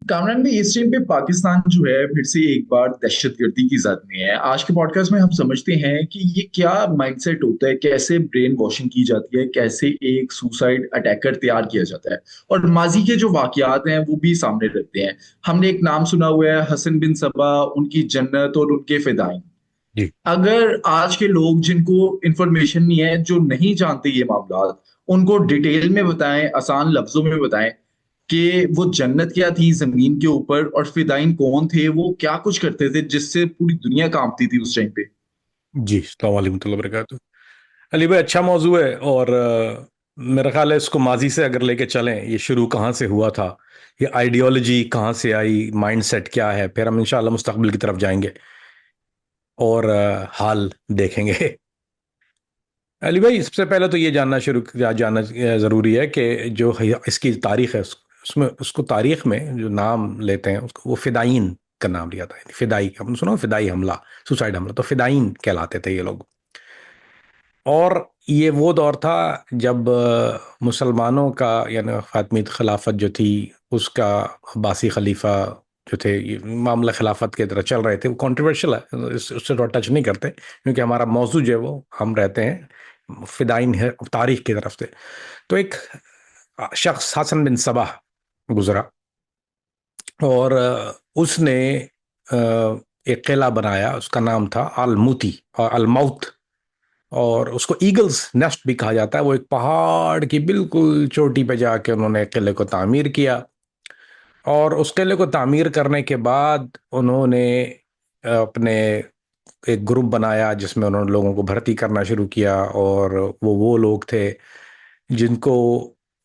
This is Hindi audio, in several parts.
कामरान भाई, इस टाइम पे पाकिस्तान जो है फिर से एक बार दहशतगर्दी की जद में है। आज के पॉडकास्ट में हम समझते हैं कि ये क्या माइंडसेट होता है, कैसे ब्रेन वॉशिंग की जाती है, कैसे एक सुसाइड अटैकर तैयार किया जाता है। और माजी के जो वाकयात हैं वो भी सामने रखते हैं। हमने एक नाम सुना हुआ है, हसन बिन सबा, उनकी जन्नत और उनके फिदाइन। जी। अगर आज के लोग जिनको इंफॉर्मेशन नहीं है, जो नहीं जानते ये मामला, उनको डिटेल में बताएं, आसान लफ्जों में बताएं कि वो जन्नत क्या थी जमीन के ऊपर और फिदाइन कौन थे, वो क्या कुछ करते थे जिससे पूरी दुनिया कांपती थी उस टाइम पे। जी, अस्सलाम वालेकुम वबरकातुहू। अली भाई, अच्छा मौजू है। और मेरा ख्याल है इसको माजी से अगर लेके चलें, ये शुरू कहाँ से हुआ था, ये आइडियोलॉजी कहाँ से आई, माइंडसेट क्या है, फिर हम इंशाल्लाह मुस्तकबिल की तरफ जाएंगे और हाल देखेंगे। अली भाई, सबसे पहले तो ये जानना ज़रूरी है कि जो इसकी तारीख है, उसमें उसको तारीख में जो नाम लेते हैं उसको वो फिदाइन का नाम लिया था। फिदाई, आपने सुना, फिदाई हमला, सुसाइड हमला, तो फिदाइन कहलाते थे ये लोग। और ये वो दौर था जब मुसलमानों का यानी फातिमीद खिलाफत जो थी उसका अब्बासी खलीफा जो थे, ये मामला खिलाफत की तरह चल रहे थे। वो कंट्रोवर्शियल है, उससे थोड़ा टच नहीं करते क्योंकि हमारा मौजू जो है वो हम रहते हैं फिदाइन है तारीख की तरफ से। तो एक शख्स हसन बिन सबा गुजरा और उसने अ, एक किला बनाया, उसका नाम था अलमूती और अलमौत। और उसको ईगल्स नेस्ट भी कहा जाता है। वो एक पहाड़ की बिल्कुल चोटी पे जाके उन्होंने किले को तामीर किया। और उस किले को तामीर करने के बाद उन्होंने अपने एक ग्रुप बनाया जिसमें उन्होंने लोगों को भर्ती करना शुरू किया। और वो लोग थे जिनको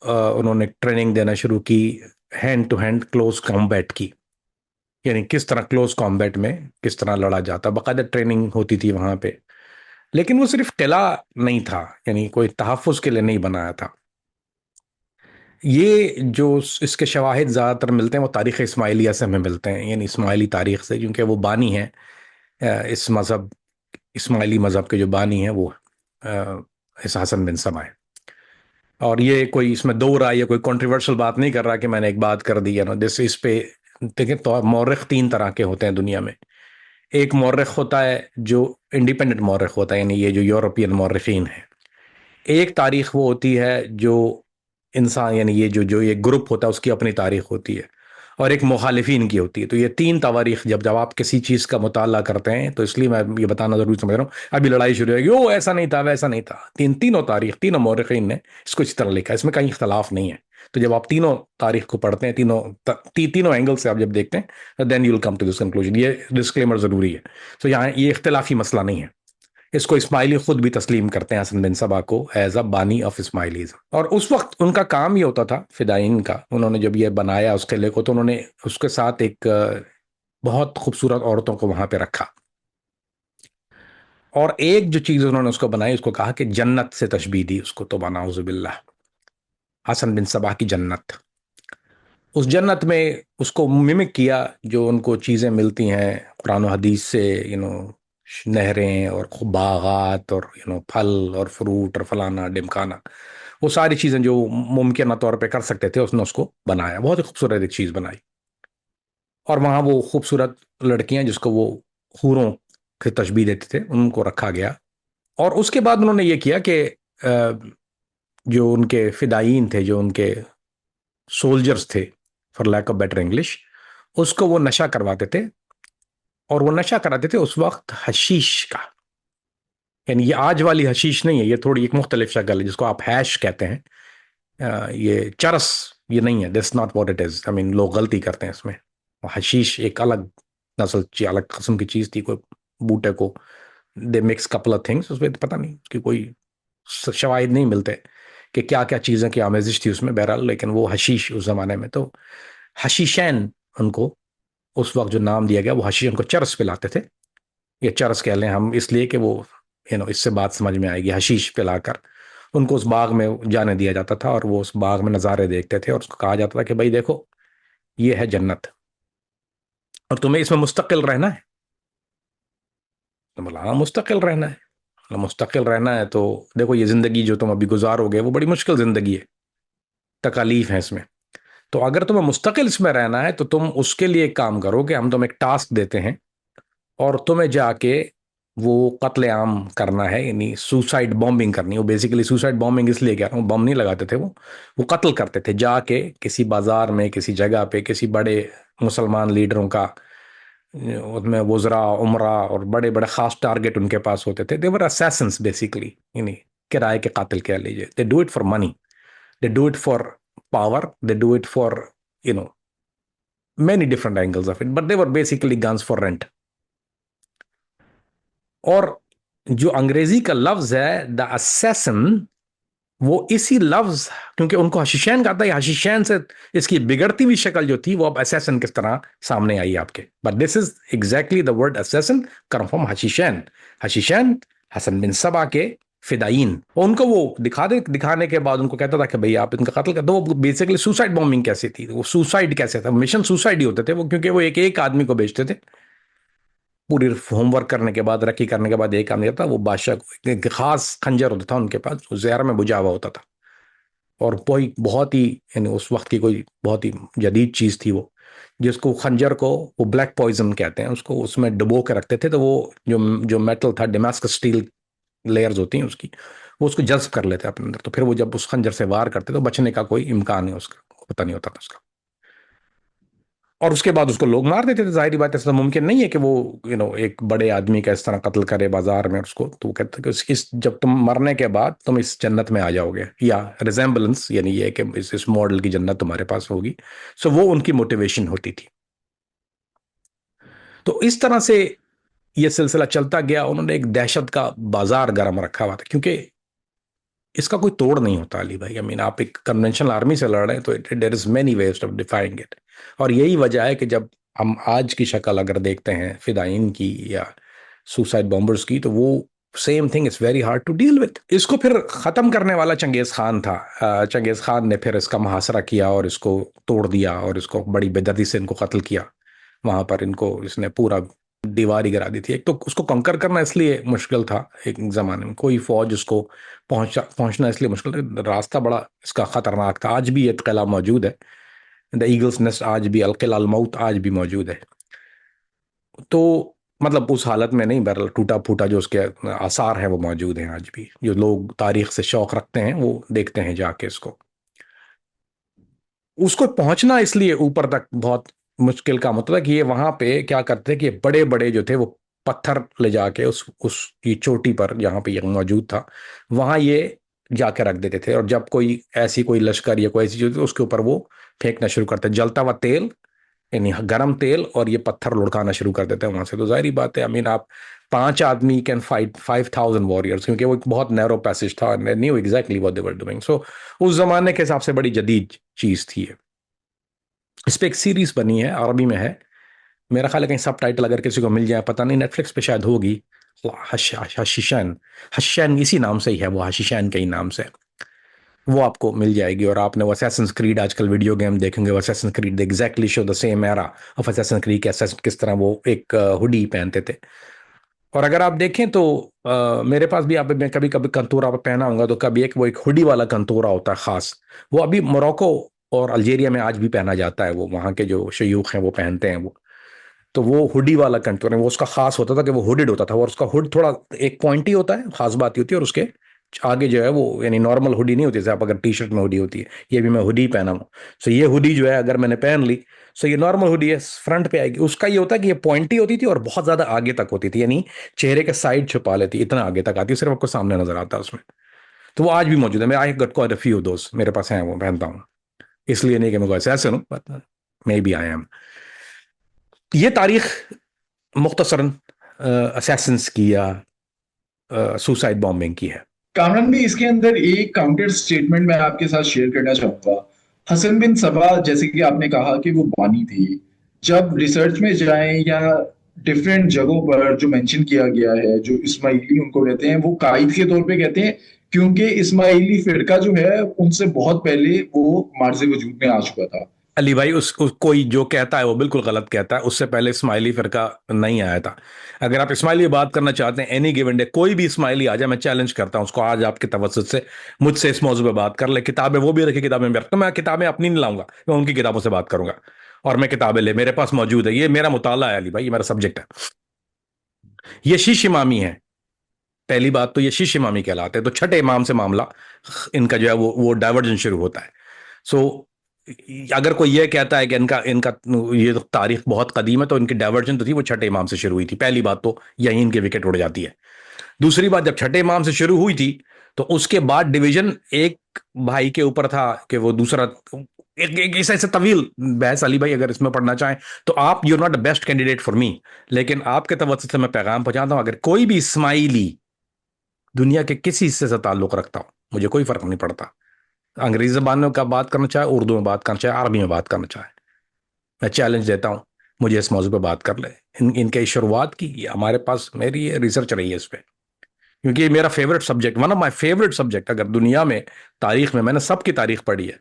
उन्होंने ट्रेनिंग देना शुरू की, hand to hand close combat की। यानी किस तरह क्लोज कॉम्बैट में किस तरह लड़ा जाता, बाकायदा ट्रेनिंग होती थी वहां पे। लेकिन वो सिर्फ किला नहीं था, यानी कोई तहफ़्फ़ुज़ के लिए नहीं बनाया था। ये जो इसके शवाहिद ज़्यादातर मिलते हैं वो तारीख़ इस्माइलिया से हमें मिलते हैं, यानी इस्माइली तारीख़ से, क्योंकि वो बानी हैं इस मज़हब, इस्माइली मज़हब के जो बानी हैं वो इस हसन बिन समा है। और ये कोई इसमें दो राय या कोई कंट्रोवर्शियल बात नहीं कर रहा कि मैंने एक बात कर दी है ना। जैसे इस पे देखें तो मौरख तीन तरह के होते हैं दुनिया में। एक मौरख होता है जो इंडिपेंडेंट मौरख होता है, यानी ये जो यूरोपियन मौरखीन है। एक तारीख वो होती है जो इंसान, यानी ये जो जो ये ग्रुप होता है उसकी अपनी तारीख होती है। और एक मुखालिफिन की होती है। तो ये तीन तवारीख जब आप किसी चीज़ का मुताला करते हैं, तो इसलिए मैं ये बताना ज़रूरी समझ रहा हूँ। अभी लड़ाई शुरू होगी, ओ ऐसा नहीं था वैसा नहीं था, तीनों तारीख, तीनों मौरखीन ने इसको इस तरह लिखा है, इसमें कहीं इख्तलाफ नहीं है। तो जब आप तीनों तारीख को पढ़ते हैं, तीनों एंगल से आप जब देखते हैं, then you will come to this conclusion. ये डिस्क्लेमर ज़रूरी है। तो यहाँ ये इख्तलाफी मसला नहीं है। इसको इस्माइली खुद भी तस्लीम करते हैं हसन बिन सबा को एज अ बानी ऑफ इस्माइलीज़म। और उस वक्त उनका काम ये होता था फिदाइन का। उन्होंने जब ये बनाया उस किले को, तो उन्होंने उसके साथ एक बहुत खूबसूरत औरतों को वहां पे रखा। और एक जो चीज़ उन्होंने उसको बनाई, उसको कहा कि जन्नत से तशबीह दी उसको, तो बनाउजुबिल्लाह, हसन बिन सबा की जन्नत। उस जन्नत में उसको मिमिक किया जो उनको चीज़ें मिलती हैं कुरान और हदीस से, नहरें और खूब बागात और फल और फ्रूट और फलाना डिमकाना, वो सारी चीज़ें जो मुमकिन तौर पे कर सकते थे उसने उसको बनाया। बहुत ही खूबसूरत एक चीज़ बनाई। और वहाँ वो खूबसूरत लड़कियां जिसको वो हूरों की तशबीह देते थे उनको रखा गया। और उसके बाद उन्होंने ये किया कि जो उनके फिदायीन थे, जो उनके सोल्जर्स थे, for lack of better English, उसको वो नशा करवाते थे। और वो नशा कराते थे उस वक्त हशीश का। यानी ये आज वाली हशीश नहीं है, ये थोड़ी एक मुख्तलिफ शक्ल है जिसको आप हैश कहते हैं। ये चरस ये नहीं है, this not what it is. I mean लोग गलती करते हैं इसमें। हशीश एक अलग नस्ल की, अलग किस्म की चीज थी। कोई बूटे को दे मिक्स कपल ऑफ थिंग्स, उसमें तो पता नहीं उसकी कोई शवाहिद नहीं मिलते कि क्या क्या चीज़ें की आमेजिश थी उसमें, बहरहाल। लेकिन वो हशीश उस जमाने में, तो हशीशैन उनको उस वक्त जो नाम दिया गया, वो हशीश उनको चरस पिलाते थे। ये चरस कह लें हम इसलिए कि वो इससे बात समझ में आएगी। हशीश पिलाकर उनको उस बाग में जाने दिया जाता था और वो उस बाग में नज़ारे देखते थे और उसको कहा जाता था कि भाई देखो, ये है जन्नत और तुम्हें इसमें मुस्तकिल रहना है। तो बोला हाँ, मुस्तकिल रहना है। बोला, मुस्तकिल रहना है तो देखो, ये ज़िंदगी जो तुम अभी गुजारोगे वो बड़ी मुश्किल ज़िंदगी है, तकालीफ है इसमें। तो अगर तुम्हें मुस्तकिल इसमें रहना है तो तुम उसके लिए एक काम करो कि हम तुम्हें एक टास्क देते हैं और तुम्हें जाके वो कत्लेआम करना है, यानी सुसाइड बॉम्बिंग करनी है। वो बेसिकली सुसाइड बॉम्बिंग इसलिए कह रहा हूँ, बम नहीं लगाते थे वो कत्ल करते थे जाके किसी बाजार में, किसी जगह पे, किसी बड़े मुसलमान लीडरों का, उसमें वज़रा उमरा और बड़े बड़े खास टारगेट उनके पास होते थे। दे वर असैसिन्स बेसिकली, यानी किराए के कातिल कह लीजिए। दे do it for money, they do it for power, they do it for you know many different angles of it, but they were basically guns for rent. और जो अंग्रेजी का लफ्ज है द असैसिन, वो इसी लफ्ज, क्योंकि उनको हशीशैन कहा था, हशीशैन से इसकी बिगड़ती हुई शक्ल जो थी वो अब असैसिन किस तरह सामने आई आपके। But this is exactly the word assassin come from हशीशैन। हशीशैन हसन बिन सबा के फिदाइन। उनको वो दिखाने के बाद उनको कहता था कि भाई आप इनका कत्ल कर दो। वो बेसिकली सुसाइड बॉम्बिंग कैसे थी, वो सुसाइड कैसे था, मिशन सुसाइड ही होते थे वो, क्योंकि वो एक एक आदमी को भेजते थे। पूरी होमवर्क करने के बाद, रखी करने के बाद एक काम था, वो बादशाह को एक खास खंजर होता था उनके पास, जो जहर में बुझा हुआ होता था। और कोई बहुत ही, यानी उस वक्त की कोई बहुत ही जदीद चीज थी वो, जिसको खंजर को वो ब्लैक पॉइजन कहते हैं उसको, उसमें डुबो के रखते थे। तो वो जो जो मेटल था, डेमास्कस स्टील लेयर्स होती हैं उसकी, वो उसको जज्ब कर लेते अपने अंदर। तो फिर वो जब उस खंजर से वार करते तो बचने का कोई इम्कान है उसका, पता नहीं होता था उसका। और उसके बाद उसको लोग मार देते थे। जाहिर बात है, ऐसा मुमकिन नहीं है कि वो एक बड़े आदमी का इस तरह कत्ल करे बाजार में उसको। तो वो कहते कि इस जब तुम मरने के बाद तुम इस जन्नत में आ जाओगे, या रिजेंबलेंस, यानी ये कि इस मॉडल की जन्नत तुम्हारे पास होगी। सो वो उनकी मोटिवेशन होती थी। तो इस तरह से ये सिलसिला चलता गया। उन्होंने एक दहशत का बाजार गर्म रखा हुआ था, क्योंकि इसका कोई तोड़ नहीं होता अली भाई। आई मीन, आप एक कन्वेंशनल आर्मी से लड़ रहे हैं तो there is many ways of defying it. और यही वजह है कि जब हम आज की शक्ल अगर देखते हैं फिदाइन की या सुसाइड बॉम्बर्स की, तो वो same thing is very hard to deal with. इसको फिर खत्म करने वाला चंगेज खान था। चंगेज खान ने फिर इसका मुहासरा किया और इसको तोड़ दिया और इसको बड़ी बेदर्दी से इनको कत्ल किया। वहां पर इनको इसने पूरा दीवार ही गिरा दी थी। एक तो उसको कंकर करना इसलिए मुश्किल था एक जमाने में, कोई फौज उसको पहुंचना इसलिए मुश्किल था, रास्ता बड़ा इसका खतरनाक था। आज भी ये किला मौजूद है, द ईगल्स नेस्ट आज भी, अलकिला अल मौत आज भी मौजूद है। तो मतलब उस हालत में नहीं, बहरहाल टूटा फूटा जो उसके आसार हैं वो मौजूद हैं आज भी। जो लोग तारीख से शौक रखते हैं वो देखते हैं जाके इसको। उसको पहुंचना इसलिए ऊपर तक बहुत मुश्किल काम होता था कि ये वहां पे क्या करते थे कि बड़े बड़े जो थे वो पत्थर ले जाके उस ये चोटी पर जहां पे ये मौजूद था, वहां ये जाके रख देते थे। और जब कोई ऐसी कोई लश्कर या कोई ऐसी चीज, उसके ऊपर वो फेंकना शुरू करते, जलता हुआ तेल, यानी गर्म तेल, और ये पत्थर लुढ़काना शुरू कर देते हैं वहां से। तो जाहिर बात है, आई मीन, आप 5 आदमी कैन फाइट 5000 वॉरियर्स, क्योंकि वो एक बहुत नैरो पैसेज था, knew exactly what they were doing. So उस जमाने के हिसाब से बड़ी जदीद चीज थी। इस पे एक सीरीज बनी है, अरबी में है, मेरा ख्याल है कहीं सब टाइटल अगर किसी को मिल जाए, पता नहीं, नेटफ्लिक्स पे शायद होगी। हशीशैन, हशीशैन इसी नाम से ही है, वो हशीशैन के ही नाम से, वो आपको मिल जाएगी। और आपने वो असैसिन्स क्रीड आजकल वीडियो गेम देखेंगे, वो Assassin's creed exactly show the same era of Assassin's creed के असैसिन किस तरह वो एक हुडी पहनते थे। और अगर आप देखें तो मेरे पास भी, आप मैं कभी कभी कंतूरा पहना हूंगा, तो कभी एक वो एक हुडी वाला कंतूरा होता है खास, वो अभी मोरक्को और अल्जीरिया में आज भी पहना जाता है। वो वहाँ के जो शयूख हैं वो पहनते हैं वो। तो वो हुडी वाला कंटूर है, वो उसका खास होता था कि वो हुडेड होता था, और उसका हुड थोड़ा एक पॉइंटी होता है, खास बात होती है। और उसके आगे जो है वो, यानी नॉर्मल हुडी नहीं होती जैसे आप अगर टी शर्ट में हुडी होती है, ये भी मैं हुडी पहना हूँ। सो ये हुडी जो है अगर मैंने पहन ली, सो ये नॉर्मल हुडी है, फ्रंट पे आएगी। उसका ये होता है कि ये पॉइंटी होती थी और बहुत ज्यादा आगे तक होती थी, यानी चेहरे के साइड छुपा लेती, इतना आगे तक आती है, सिर्फ आपको सामने नजर आता है उसमें। तो वो आज भी मौजूद है। मैं I got quite a few दोस्त मेरे पास हैं, वो पहनता हूँ। इसलिए नहीं कि मैं कोई ऐसे हूँ, but maybe I am. ये तारीख मुख्तसरन असैसिन्स की या सुसाइड बॉम्बिंग की है। कामरान भी, इसके अंदर एक काउंटर स्टेटमेंट मैं आपके साथ शेयर करना चाहूंगा। हसन बिन सबा, जैसे कि आपने कहा कि वो बानी थे, जब रिसर्च में जाएं या डिफरेंट जगहों पर जो मेंशन किया गया है, जो इस्माइली उनको कहते हैं, वो कायद के तौर पे कहते हैं, क्योंकि इस्माइली फिरका जो है उनसे बहुत पहले वो मार्ज वजूद में आ चुका था। अली भाई कोई जो कहता है वो बिल्कुल गलत कहता है। उससे पहले इस्माइली फिरका नहीं आया था। अगर आप इस्माइली बात करना चाहते हैं एनी गिवन डे, कोई भी इस्माइली आ जाए, मैं चैलेंज करता हूं उसको आज आपके तवज्जुह से मुझसे इस मौजू पे बात कर ले। किताबें वो भी रखी, किताबें भी रखता हूं। मैं किताबें अपनी नहीं लाऊंगा, मैं उनकी किताबों से बात करूंगा। और मैं किताबें ले मेरे पास मौजूद है, ये मेरा मुताला है अली भाई, ये मेरा सब्जेक्ट है। ये शीश इमामी है। पहली बात तो ये शीश इमामी कहलाते हैं। तो छठे इमाम से मामला इनका जो है वो डाइवर्जन शुरू होता है। सो अगर कोई ये कहता है कि इनका इनका ये तो तारीख बहुत कदीम है, तो इनकी डाइवर्जन तो थी वो छठे इमाम से शुरू हुई थी। पहली बात तो यहीं इनके विकेट उड़ जाती है। दूसरी बात, जब छठे इमाम से शुरू हुई थी तो उसके बाद डिवीजन एक भाई के ऊपर था कि वो दूसरा एक ऐसे तवील बहस अली भाई, अगर इसमें पढ़ना चाहें तो आप, you not the best candidate for me. लेकिन आपके तवज्जुह से मैं पैगाम पहुंचाता हूं, अगर कोई भी इस्माइली दुनिया के किसी हिस्से से ताल्लुक रखता हूं, मुझे कोई फर्क नहीं पड़ता, अंग्रेजी जबान में का बात करना चाहे, उर्दू में बात करना चाहे, अरबी में बात करना चाहे, मैं चैलेंज देता हूं, मुझे इस मौजू पे बात कर ले। इनके शुरुआत की हमारे पास मेरी रिसर्च रही है इस पे, क्योंकि ये मेरा favourite subject, one of my favourite subject. अगर दुनिया में तारीख में, मैंने सबकी तारीख पढ़ी है,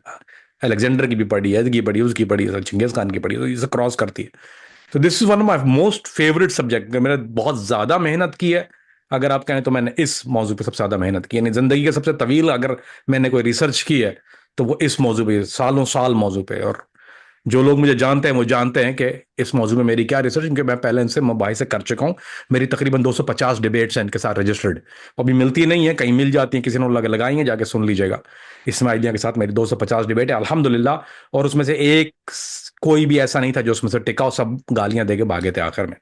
अलेक्जेंडर की भी पढ़ी है, इसकी पढ़ी, उसकी पढ़ी है, चिंगेज खान की पढ़ी है, तो इसे क्रॉस करती है। तो this is one of my most favourite subject. मैंने बहुत ज्यादा मेहनत की है, अगर आप कहें तो मैंने इस मौजू पे सबसे ज्यादा मेहनत की, यानी जिंदगी के सबसे तवील अगर मैंने कोई रिसर्च की है तो वो इस मौजू पे, सालों साल मौजू पे। और जो लोग मुझे जानते हैं वो जानते हैं कि इस मौजू में मेरी क्या रिसर्च, क्योंकि मैं पहले इनसे भाई से कर चुका हूं। मेरी तकरीबन 250 डिबेट्स हैं इनके साथ रजिस्टर्ड, अभी मिलती नहीं है, कहीं मिल जाती हैं, किसी ने लगाई है, जाके सुन लीजिएगा। इस्माइलिया के साथ मेरी 250 डिबेट है अल्हम्दुलिल्लाह। और उसमें से एक कोई भी ऐसा नहीं था जो उसमें से टिकाओ, सब गालियां देके भागे थे आखिर में।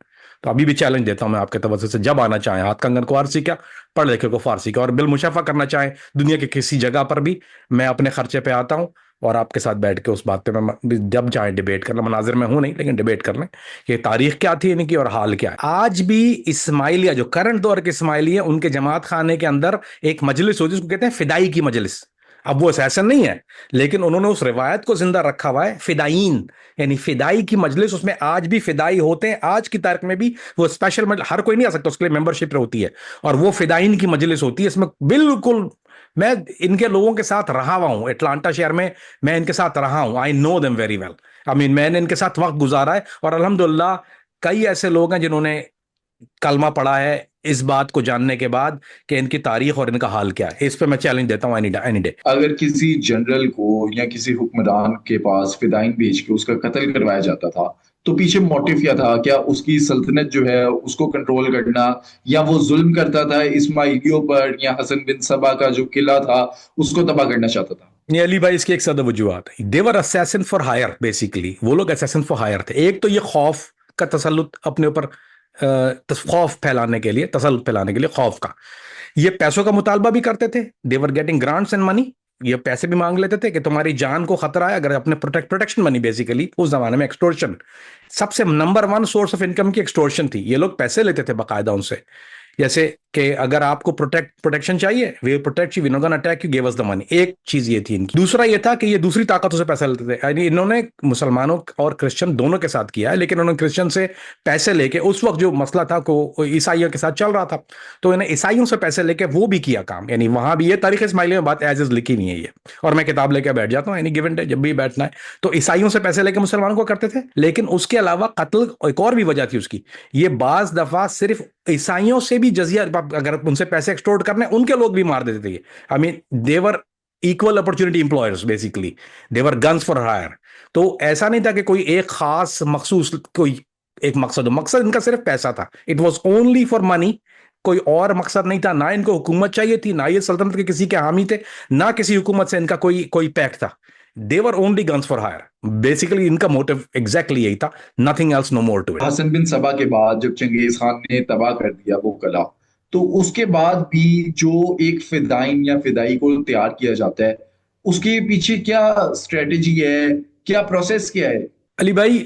तो अभी भी चैलेंज देता हूं मैं आपके तवज्जो से, जब आना चाहें, हाथ कंगन को फारसी क्या, पढ़ लिखे को फारसी का, और बिल मुशाफा करना चाहें दुनिया के किसी जगह पर भी, मैं अपने खर्चे पे आता हूं और आपके साथ बैठ के उस बात पे मैं जब चाहे डिबेट करना, मनाजिर में हूं नहीं लेकिन डिबेट कर लें कि तारीख क्या थी इनकी और हाल क्या है। आज भी इस्माइलिया, जो करंट दौर के इस्माइली है, उनके जमात खाने के अंदर एक मजलिस होती है, उसको कहते हैं फिदाई की मजलिस। अब वो असैसन नहीं है, लेकिन उन्होंने उस रिवायत को जिंदा रखा हुआ है, फिदाईन यानी फिदाई की मजलिस। उसमें आज भी फिदाई होते हैं, आज की तारीख में भी वो स्पेशल हर कोई नहीं आ सकता, उसके लिए मेंबरशिप होती है, और वो फिदाईन की मजलिस होती है। इसमें बिल्कुल मैं इनके लोगों के साथ रहा हुआ हूं, एटलांटा शहर में मैं इनके साथ रहा हूं, I know them very well. I mean मैंने इनके साथ वक्त गुजारा है, और अल्हम्दुलिल्लाह कई ऐसे लोग हैं जिन्होंने कलमा पढ़ा है इस बात को जानने के बाद कि इनकी तारीख और इनका हाल क्या है। इस पे मैं चैलेंज देता हूं एनी डे। अगर किसी जनरल को या किसी हुक्मरान के पास फिदाइन भेज के उसका कत्ल करवाया जाता था, तो पीछे मोटिव क्या था? क्या उसकी सल्तनत जो है उसको कंट्रोल करना, या वो जुल्म करता था इस्माइलियों पर, या हसन बिन सबा का जो किला था उसको तबाह करना चाहता था? नहीं अली भाई, इसकी एक सद वजूहत है, देवर असैसिन फॉर हायर। बेसिकली वो लोग असैसिन फॉर हायर थे। एक तो ये खौफ का तसल्लुत अपने ऊपर, खौफ फैलाने के लिए, तसल्लुत फैलाने के लिए खौफ का। ये पैसों का मुतालबा भी करते थे, देवर गेटिंग ग्रांट्स एंड मनी। ये पैसे भी मांग लेते थे कि तुम्हारी जान को खतरा है, अगर अपने प्रोटेक्शन मनी, बेसिकली उस जमाने में एक्सटोर्शन सबसे number one source of income की एक्सटोर्शन थी। ये लोग पैसे लेते थे बाकायदा उनसे, जैसे कि अगर आपको प्रोटेक्शन चाहिए, we protect you, we not gonna attack you, give us the money. एक चीज ये थी इनकी। दूसरा ये था कि ये दूसरी ताकतों से पैसा लेते थे, यानी इन्होंने मुसलमानों और क्रिश्चियन दोनों के साथ किया है, लेकिन उन्होंने क्रिश्चियन से पैसे लेके, उस वक्त जो मसला था को ईसाइयों के साथ चल रहा था, तो इन्हें ईसाइयों से पैसे लेके वो भी किया काम। यानी वहां भी ये तारीख इस्माइली में बात एज इज लिखी नहीं है ये, और मैं किताब लेके बैठ जाता हूँ एनी गिवन डे जब भी बैठना है। तो ईसाइयों से पैसे लेके मुसलमानों को करते थे, लेकिन उसके अलावा कत्ल एक और भी वजह थी उसकी। ये बाज दफा सिर्फ ईसाइयों से भी जजिया, अगर उनसे पैसे एक्सटोर्ट करने, उनके लोग भी मार देते थे। I mean they're equal opportunity employers, basically they're guns for hire. तो ऐसा नहीं था कि कोई एक खास मखसूस कोई एक मकसद इनका सिर्फ पैसा था। It was only for money, कोई और मकसद नहीं था। ना इनको हुकूमत चाहिए थी, ना ये सल्तनत के किसी के हामी थे, ना किसी हुकूमत से इनका कोई कोई पैक्ट था। They were only guns for hire. Basically इनका मोटिव एग्जैक्टली यही था, nothing else, no more to it. हसन बिन सबा के बाद जब चंगेज खान ने तबाह कर दिया वो किला, तो उसके बाद भी जो एक फिदाइन या फिदाई को तैयार किया जाता है, उसके पीछे क्या स्ट्रेटेजी है, क्या प्रोसेस क्या है? अली भाई,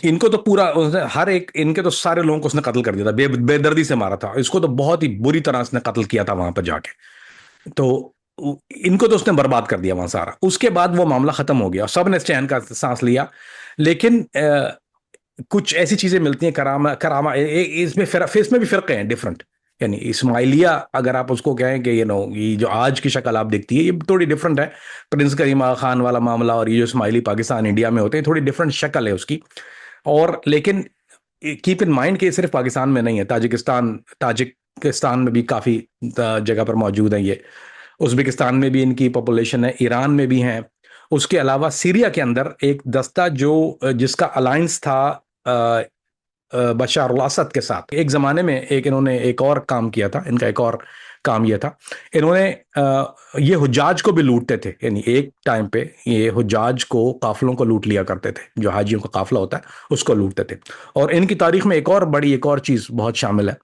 इनको तो पूरा हर एक, इनके तो सारे लोगों को उसने कत्ल कर दिया था, बेदर्दी से मारा था इसको, तो बहुत ही बुरी तरह उसने कत्ल किया था वहां पर जाके। तो इनको तो उसने बर्बाद कर दिया वहां सारा। उसके बाद वो मामला खत्म हो गया, सब ने चैन का सांस लिया। लेकिन कुछ ऐसी चीजें मिलती हैं, करामा करामा इसमें भी फिरके हैं डिफरेंट। यानी इस्माइलिया अगर आप उसको कहें कि ये जो आज की शक्ल आप देखती है ये थोड़ी डिफरेंट है। प्रिंस करीम आगा खान वाला मामला और ये जो इस्माइली पाकिस्तान इंडिया में होते हैं, थोड़ी डिफरेंट शक्ल है उसकी। और लेकिन कीप इन माइंड कि सिर्फ पाकिस्तान में नहीं है, ताजिकिस्तान में भी काफ़ी जगह पर मौजूद है ये, उज्बेकिस्तान में भी इनकी पॉपुलेशन है, ईरान में भी है। उसके अलावा सीरिया के अंदर एक दस्ता जो जिसका अलायंस था बशार अल असद के साथ, एक ज़माने में एक इन्होंने एक और काम किया था, इनका एक और काम यह था, इन्होंने ये हुज्जाज को भी लूटते थे। यानी एक टाइम पे ये हुज्जाज को, काफिलों को लूट लिया करते थे, जो हाजियों का काफिला होता है उसको लूटते थे। और इनकी तारीख में एक और चीज़ बहुत शामिल है।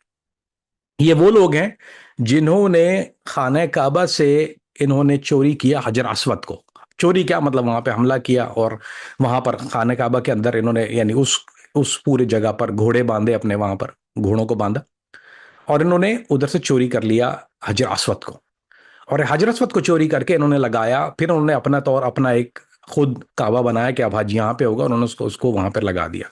ये वो लोग हैं जिन्होंने खाना काबा से इन्होंने चोरी किया हजर अस्वद को। चोरी क्या मतलब, वहां पे हमला किया और वहां पर खाना काबा के अंदर इन्होंने यानी उस पूरे जगह पर घोड़े बांधे, अपने वहां पर घोड़ों को बांधा और इन्होंने उधर से चोरी कर लिया हजर अस्वद को। और हजर अस्वद को चोरी करके इन्होंने लगाया, फिर उन्होंने अपना एक खुद काबा बनाया कि अब हज यहाँ पे होगा, उन्होंने उसको उसको वहां पर लगा दिया।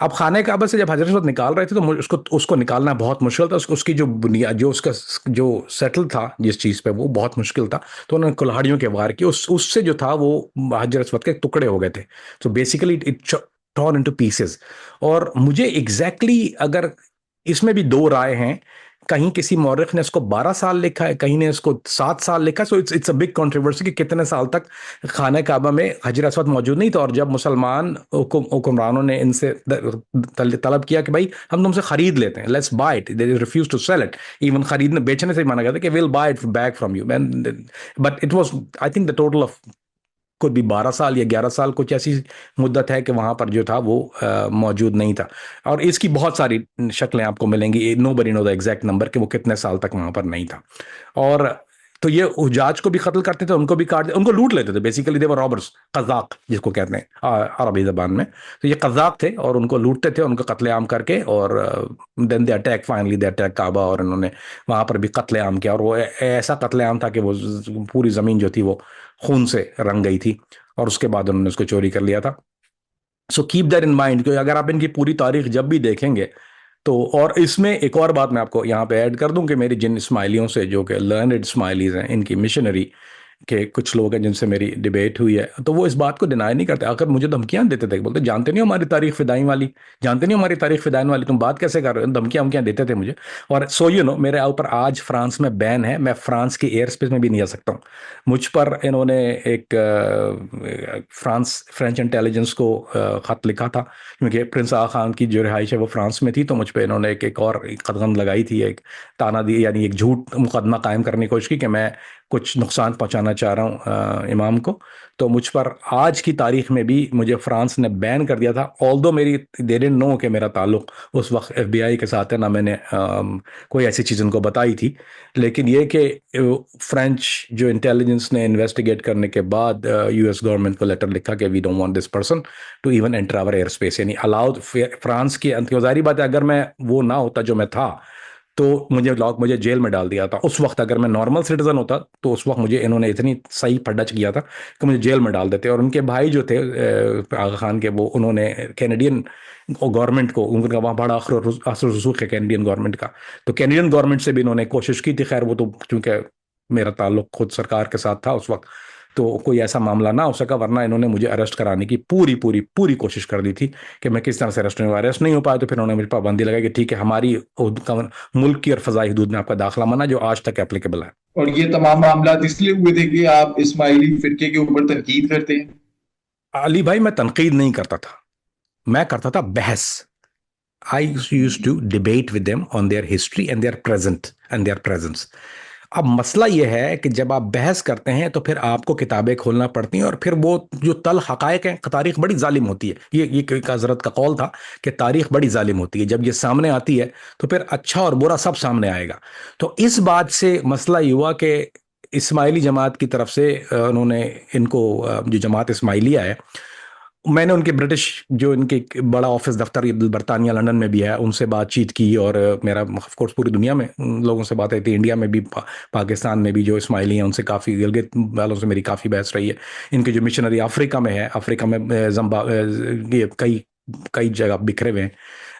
अब खाने काबा से जब हजरत अस्वद निकाल रहे थे तो उसको उसको निकालना बहुत मुश्किल था। उसकी जो बुनियाद, जो उसका जो सेटल था जिस चीज़ पे, वो बहुत मुश्किल था। तो उन्होंने कुल्हाड़ियों के वार किए, उससे जो था वो हजरत अस्वद के टुकड़े हो गए थे। तो basically it torn into pieces. और मुझे अगर इसमें भी दो राय हैं, कहीं किसी मौरख ने इसको 12 साल लिखा है, कहीं ने इसको 7 साल लिखा है। So it's a big controversy कि कितने साल तक खाना काबा में हजर अस्वद मौजूद नहीं था। और जब मुसलमान हुक्मरानों ने इनसे तलब किया कि भाई हम तुमसे खरीद लेते हैं, let's buy it, they refuse to sell it. Even खरीदने बेचने से ही माना गया था कि will buy it back from you. But it was, I think the total of कुछ भी 12 साल या 11 साल, कुछ ऐसी मुद्दत है कि वहां पर जो था वो मौजूद नहीं था। और इसकी बहुत सारी शक्लें आपको मिलेंगी, nobody know the exact number कि वो कितने साल तक वहां पर नहीं था। और तो ये हुजाज को भी कत्ल करते थे, उनको भी काट, उनको लूट लेते थे। Basically they were robbers, Kazakh जिसको कहते हैं अरबी जबान में। तो ये कज़ाक थे और उनको लूटते थे, उनको कत्लेआम करके। और then they attack, finally they attack काबा, और इन्होंने वहां पर भी कत्लेआम किया। और वो ऐसा कत्लेआम था कि वो पूरी जमीन जो थी वो खून से रंग गई थी। और उसके बाद उन्होंने उसको चोरी कर लिया था। So keep that in mind कि अगर आप इनकी पूरी तारीख जब भी देखेंगे तो। और इसमें एक और बात मैं आपको यहाँ पे ऐड कर दूं कि मेरी जिन इस्माइलियों से, जो कि लर्नड इस्माइलीज हैं, इनकी मिशनरी के कुछ लोग हैं जिनसे मेरी डिबेट हुई है, तो वो इस बात को डिनाई नहीं करते। आकर मुझे धमकियां देते थे, बोलते जानते नहीं हो हमारी तारीख फिदाई वाली, जानते नहीं हो हमारी तारीख फिदाई वाली, तुम बात कैसे कर रहे हो। धमकियां धमकियां देते थे मुझे। और सो मेरे ऊपर आज फ्रांस में बैन है, मैं फ्रांस के एयर स्पेस में भी नहीं जा सकता हूँ। मुझ पर इन्होंने एक फ्रेंच इंटेलिजेंस को खत लिखा था, क्योंकि प्रिंस आगा खान की जो रिहाइश है वो फ्रांस में थी। तो मुझ पर इन्होंने एक और कदगन लगाई थी, एक ताना दी, यानी एक झूठ मुकदमा कायम करने की कोशिश की कि मैं कुछ नुकसान पहुंचाना चाह रहा हूं इमाम को। तो मुझ पर आज की तारीख में भी मुझे फ्रांस ने बैन कर दिया था। ऑल्दो मेरी दे डिडंट नो कि मेरा ताल्लुक उस वक्त एफबीआई के साथ है, ना मैंने कोई ऐसी चीज़ उनको बताई थी। लेकिन ये कि फ्रेंच जो इंटेलिजेंस ने इन्वेस्टिगेट करने के बाद यूएस गवर्नमेंट को लेटर लिखा कि we don't want this person to even enter our air space, यानी अलाउड फ्रांस की। जाहिर बात है, अगर मैं वो ना होता जो मैं था, तो मुझे जेल में डाल दिया था उस वक्त। अगर मैं नॉर्मल सिटीजन होता तो उस वक्त मुझे इन्होंने इतनी सही फड्डच किया था कि मुझे जेल में डाल देते। और उनके भाई जो थे आगा खान के, वो उन्होंने कैनेडियन गवर्नमेंट को, उनका वहाँ बड़ा असर रसूख है कैनेडियन गवर्नमेंट का, तो कैनेडियन गवर्नमेंट से भी इन्होंने कोशिश की थी। खैर वो तो चूंकि मेरा ताल्लुक खुद सरकार के साथ था उस वक्त, तो कोई ऐसा मामला ना हो सका, वरना इन्होंने मुझे अरेस्ट कराने की पूरी पूरी पूरी कोशिश कर दी थी कि मैं किस तरह से अरेस्ट नहीं हो पाया। तो फिर उन्होंने मुझे पाबंदी लगाई कि ठीक है, हमारी मुल्क की और फजाई हदूद में आपका दाखिला मना, जो आज तक एप्लीकेबल है। और ये तमाम मामला इसलिए हुए थे कि आप इस्माइली फिरके के ऊपर तनकीद करते हैं? अली भाई, मैं तनकीद नहीं करता था, मैं करता था बहस। I used to debate with them on their history and their presence. अब मसला यह है कि जब आप बहस करते हैं तो फिर आपको किताबें खोलना पड़ती हैं, और फिर वो जो तल हकायक है, तारीख बड़ी जालिम होती है। ये एक हजरत का कौल था कि तारीख बड़ी जालिम होती है, जब ये सामने आती है तो फिर अच्छा और बुरा सब सामने आएगा। तो इस बात से मसला ये हुआ कि इस्माइली जमात की तरफ से उन्होंने इनको, जो जमात इस्माइलिया है, मैंने उनके ब्रिटिश जो इनके बड़ा ऑफिस दफ्तर बरतानिया लंदन में भी है, उनसे बातचीत की। और मेरा ऑफ कोर्स पूरी दुनिया में लोगों से बात थी, इंडिया में भी, पाकिस्तान में भी जो इस्माइली हैं उनसे काफ़ी, गिलगित वालों से मेरी काफ़ी बहस रही है। इनके जो मिशनरी अफ्रीका में है, अफ्रीका में ये कई कई जगह बिखरे हुए हैं,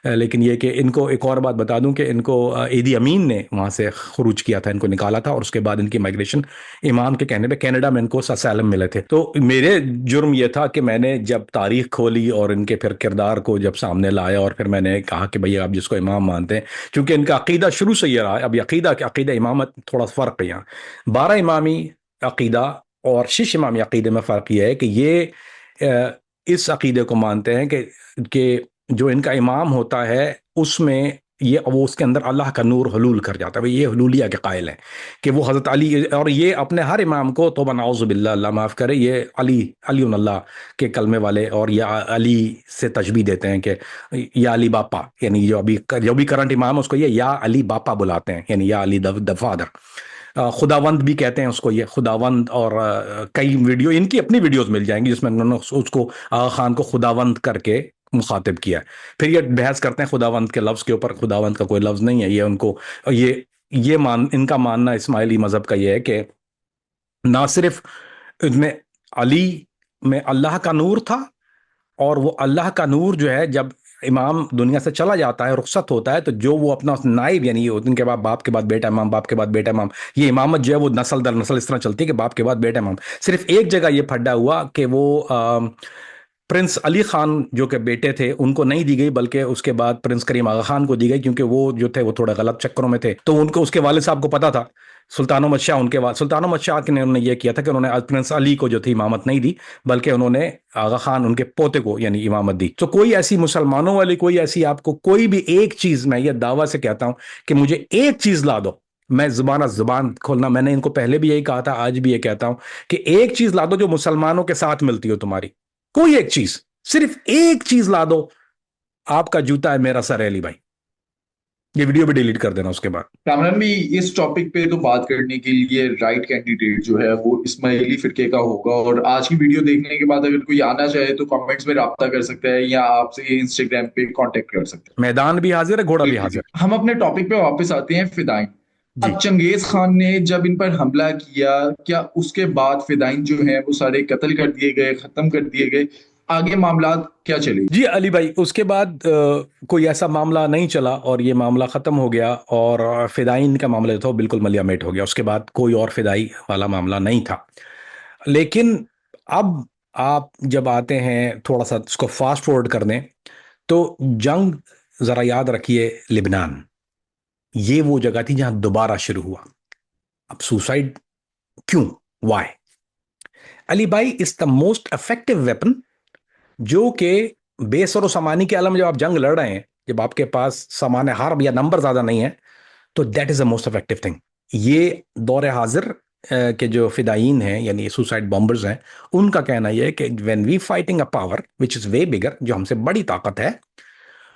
लेकिन ये कि इनको एक और बात बता दूं कि इनको ईदी अमीन ने वहाँ से खरूज किया था, इनको निकाला था, और उसके बाद इनकी माइग्रेशन इमाम के कहने पे कनाडा में इनको असैलम मिले थे। तो मेरे जुर्म ये था कि मैंने जब तारीख खोली और इनके फिर किरदार को जब सामने लाया और फिर मैंने कहा कि भैया आप जिसको इमाम मानते हैं, क्योंकि इनका अकीदा शुरू से ये रहा है, अब अकीदा इमामत थोड़ा फ़र्क है यहाँ। 12 इमामी अकीदा और शिश इमामी अकीदे में फ़र्क ये है कि ये इस अकीदे को मानते हैं कि जो इनका इमाम होता है उसमें ये वो उसके अंदर अल्लाह का नूर हुलूल कर जाता है। ये हुलूलिया के कायल हैं कि वो हज़रत अली, और ये अपने हर इमाम को तौबा नाउज़ु बिल्लाह, अल्लाह माफ़ करे, ये अली अल्लाह के कलमे वाले और या अली से तशबीह देते हैं कि या अली बापा, यानी जो भी करंट इमाम है उसको ये या अली बापा बुलाते हैं, यानी या अली द फादर। खुदावंद भी कहते हैं उसको, ये खुदावंद। और कई वीडियो इनकी अपनी वीडियोस मिल जाएंगी जिसमें उन्होंने उसको आगा खान को खुदावंद करके मुखातिब किया है। फिर ये बहस करते हैं खुदावंद के लफ्ज़ के ऊपर, खुदावंद का कोई लफ्ज़ नहीं है। ये उनको इनका मानना इस्माइली मजहब का ये है कि ना सिर्फ इसमें अली में अल्लाह का नूर था, और वो अल्लाह का नूर जो है जब इमाम दुनिया से चला जाता है, रुखसत होता है, तो जो वो अपना नाइब, यानी उनके बाप के बाद बेटा इमाम, बाप के बाद बेटा इमाम, ये इमामत जो है वो नस्ल दर नस्ल इस तरह चलती है कि बाप के बाद बेटा इमाम। सिर्फ एक जगह ये फड्डा हुआ कि वो प्रिंस अली खान जो के बेटे थे उनको नहीं दी गई, बल्कि उसके बाद प्रिंस करीम आगा खान को दी गई, क्योंकि वो जो थे वो थोड़े गलत चक्करों में थे। तो उनको उसके वालिद साहब को पता था, सुल्तान अहमद शाह, उनके बाद सुल्तान अहमद शाह ने उन्होंने ये किया था कि उन्होंने प्रिंस अली को जो थी इमामत नहीं दी, बल्कि उन्होंने आगा खान उनके पोते को यानी इमामत दी। तो कोई ऐसी मुसलमानों वाली कोई ऐसी आपको कोई भी एक चीज, मैं ये दावा से कहता हूं कि मुझे एक चीज ला दो, मैं जुबान खोलना, मैंने इनको पहले भी यही कहा था, आज भी ये कहता हूं कि एक चीज ला दो जो मुसलमानों के साथ मिलती हो तुम्हारी, कोई एक चीज, सिर्फ एक चीज ला दो, आपका जूता है मेरा सर है अली भाई। ये वीडियो भी डिलीट कर देना उसके बाद। कामरान भी, इस टॉपिक पे तो बात करने के लिए राइट कैंडिडेट जो है वो इस्माइली फिरके का होगा, और आज की वीडियो देखने के बाद अगर कोई आना चाहे तो कमेंट्स में राब्ता कर सकता है या आपसे इंस्टाग्राम पे कांटेक्ट कर सकता मैदान भी हाजिर है, घोड़ा है। भी जी जी, हाजिर हम अपने टॉपिक पे वापस आते हैं, फिदाइन। है जी। अब चंगेज खान ने जब इन पर हमला किया, क्या उसके बाद फिदाइन जो है वो सारे कत्ल कर दिए गए, खत्म कर दिए गए? आगे मामला क्या चले? जी अली भाई, उसके बाद कोई ऐसा मामला नहीं चला और ये मामला ख़त्म हो गया, और फिदाइन का मामला जो था वो बिल्कुल मलियामेट हो गया। उसके बाद कोई और फिदाई वाला मामला नहीं था। लेकिन अब आप जब आते हैं, थोड़ा सा इसको फास्ट फॉरवर्ड कर दें, तो जंग ज़रा याद रखिए, लिबनान ये वो जगह थी जहां दोबारा शुरू हुआ। अब सुसाइड क्यों, वाई? अली भाई, is the most effective weapon, जो कि बेसर सामानी के आलम में जब आप जंग लड़ रहे हैं, जब आपके पास सामान हार्ब या नंबर ज्यादा नहीं है, तो that is the most effective thing. ये दौर हाजिर के जो फिदाइन हैं यानी सुसाइड बॉम्बर्स हैं, उनका कहना यह है कि when we fighting a power which is way bigger, जो हमसे बड़ी ताकत है,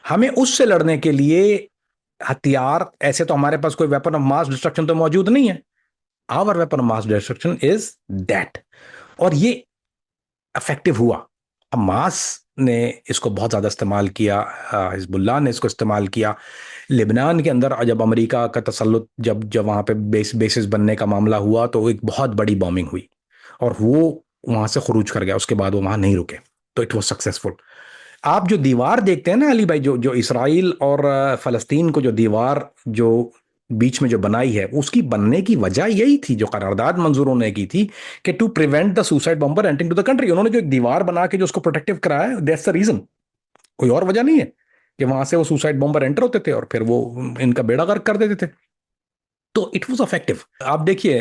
हमें उससे लड़ने के लिए हथियार ऐसे तो हमारे पास कोई वेपन ऑफ मास डिस्ट्रक्शन तो मौजूद नहीं है। Our weapon of mass destruction is that. और ये इफेक्टिव हुआ। हमास ने इसको बहुत ज़्यादा इस्तेमाल किया, हिजबुल्लाह ने इसको इस्तेमाल किया। लेबनान के अंदर जब अमेरिका का तसल्लुत, जब जब वहाँ पे बेसिस बनने का मामला हुआ, तो एक बहुत बड़ी बॉम्बिंग हुई और वो वहाँ से खरूज कर गया। उसके बाद वो वहाँ नहीं रुके, तो इट वाज सक्सेसफुल। आप जो दीवार देखते हैं ना अली भाई, जो जो इसराइल और फ़लस्तीन को जो दीवार जो बीच में जो बनाई है, उसकी बनने की वजह यही थी, जो करारदाद मंजूर होने की थी, कि to prevent the suicide bomber entering to the country. उन्होंने जो एक दीवार बना के जो उसको प्रोटेक्टिव कराया, दैट्स द रीजन। कोई और वजह नहीं है कि वहां से वो सुसाइड बॉम्बर एंटर होते थे और फिर वो इनका बेड़ा गर्क कर देते थे। तो इट वाज इफेक्टिव। आप देखिए,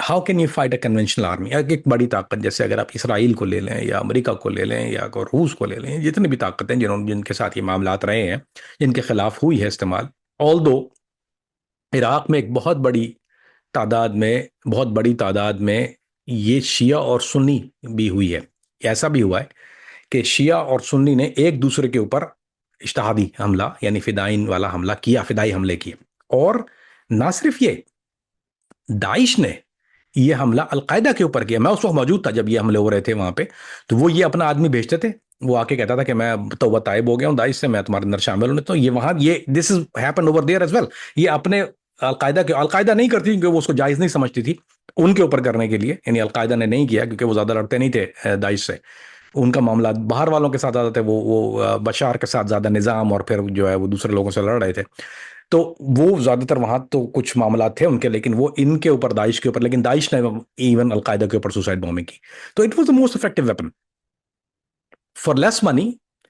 how can you fight a conventional army? एक बड़ी ताकत, जैसे अगर आप इसराइल को ले लें या अमेरिका को ले लें या रूस को ले लें, जितनी भी ताकतें जिनके साथ ये मामलात रहे हैं, जिनके खिलाफ हुई है इस्तेमाल, ऑल दो इराक में एक बहुत बड़ी तादाद में ये शिया और सुन्नी भी हुई है। ऐसा भी हुआ है कि शिया और सुन्नी ने एक दूसरे के ऊपर इज्तिहादी हमला यानी फिदाइन वाला हमला किया, फिदाई हमले किए। और ना सिर्फ ये, दाइश ने ये हमला अलकायदा के ऊपर किया। मैं उस वक्त मौजूद था जब ये हमले हो रहे थे वहां पे। तो वो ये अपना आदमी भेजते थे, वो आके कहता था कि मैं तौबा ताइब हो गया हूं दाइश से, मैं तुम्हारे अंदर शामिल हूं। तो ये वहां ये this is happen over there as well. ये अपने अलकायदा नहीं करती क्योंकि वो उसको जायज नहीं समझती थी उनके ऊपर करने के लिए, यानी अलकायदा ने नहीं किया क्योंकि वो ज्यादा लड़ते नहीं थे दाइश से। उनका मामला बाहर वालों के साथ ज़्यादा थे, वो बशार के साथ ज़्यादा निज़ाम, और फिर जो है वो दूसरे लोगों से लड़ रहे थे। तो वो ज़्यादातर वहाँ तो कुछ मामला थे उनके, लेकिन वो इनके ऊपर, दाइश के ऊपर, लेकिन दाइश ने इवन अलकायदा के ऊपर सुसाइड बॉम्बिंग की। तो it was the most effective weapon for less money,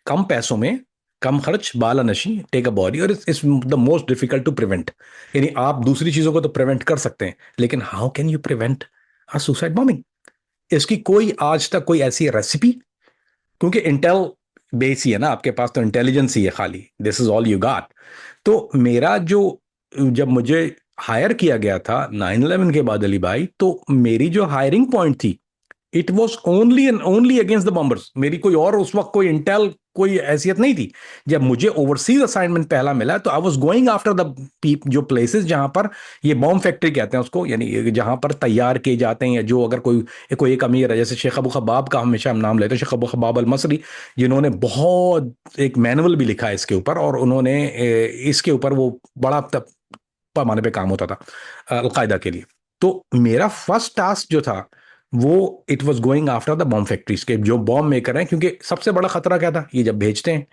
कम पैसों में, कम खर्च, बाला नशी, टेक अ बॉडी, और it's the most difficult to prevent. यानी आप दूसरी चीजों को तो प्रिवेंट कर सकते हैं, लेकिन how can you prevent a suicide bombing? इसकी कोई आज तक कोई ऐसी रेसिपी, क्योंकि इंटेल बेस ही है ना आपके पास, तो इंटेलिजेंस ही है खाली, this is all you got. तो मेरा जो, जब मुझे हायर किया गया था 9/11 के बाद अली भाई, तो मेरी जो हायरिंग पॉइंट थी, it was only and only against the bombers. मेरी कोई और उस वक्त कोई इंटेल कोई हैसियत नहीं थी। जब मुझे ओवरसीज असाइनमेंट पहला मिला, तो I was going after the जो प्लेसेस जहां पर ये बॉम्ब फैक्ट्री कहते हैं उसको, यानी जहां पर तैयार किए जाते हैं, या जो अगर कोई एक अमीर है, जैसे शेख अबू खबाब का हमेशा हम नाम लेते हैं, शेख अबू खबाब अल मसरी, जिन्होंने बहुत एक मैनुअल भी लिखा है इसके ऊपर, और उन्होंने इसके ऊपर वो बड़ा पैमाने पे काम होता था अलकायदा के लिए। तो मेरा फर्स्ट टास्क जो था वो, it was going after the bomb factories के जो बॉम्ब मेकर हैं, क्योंकि सबसे बड़ा खतरा क्या था, ये जब भेजते हैं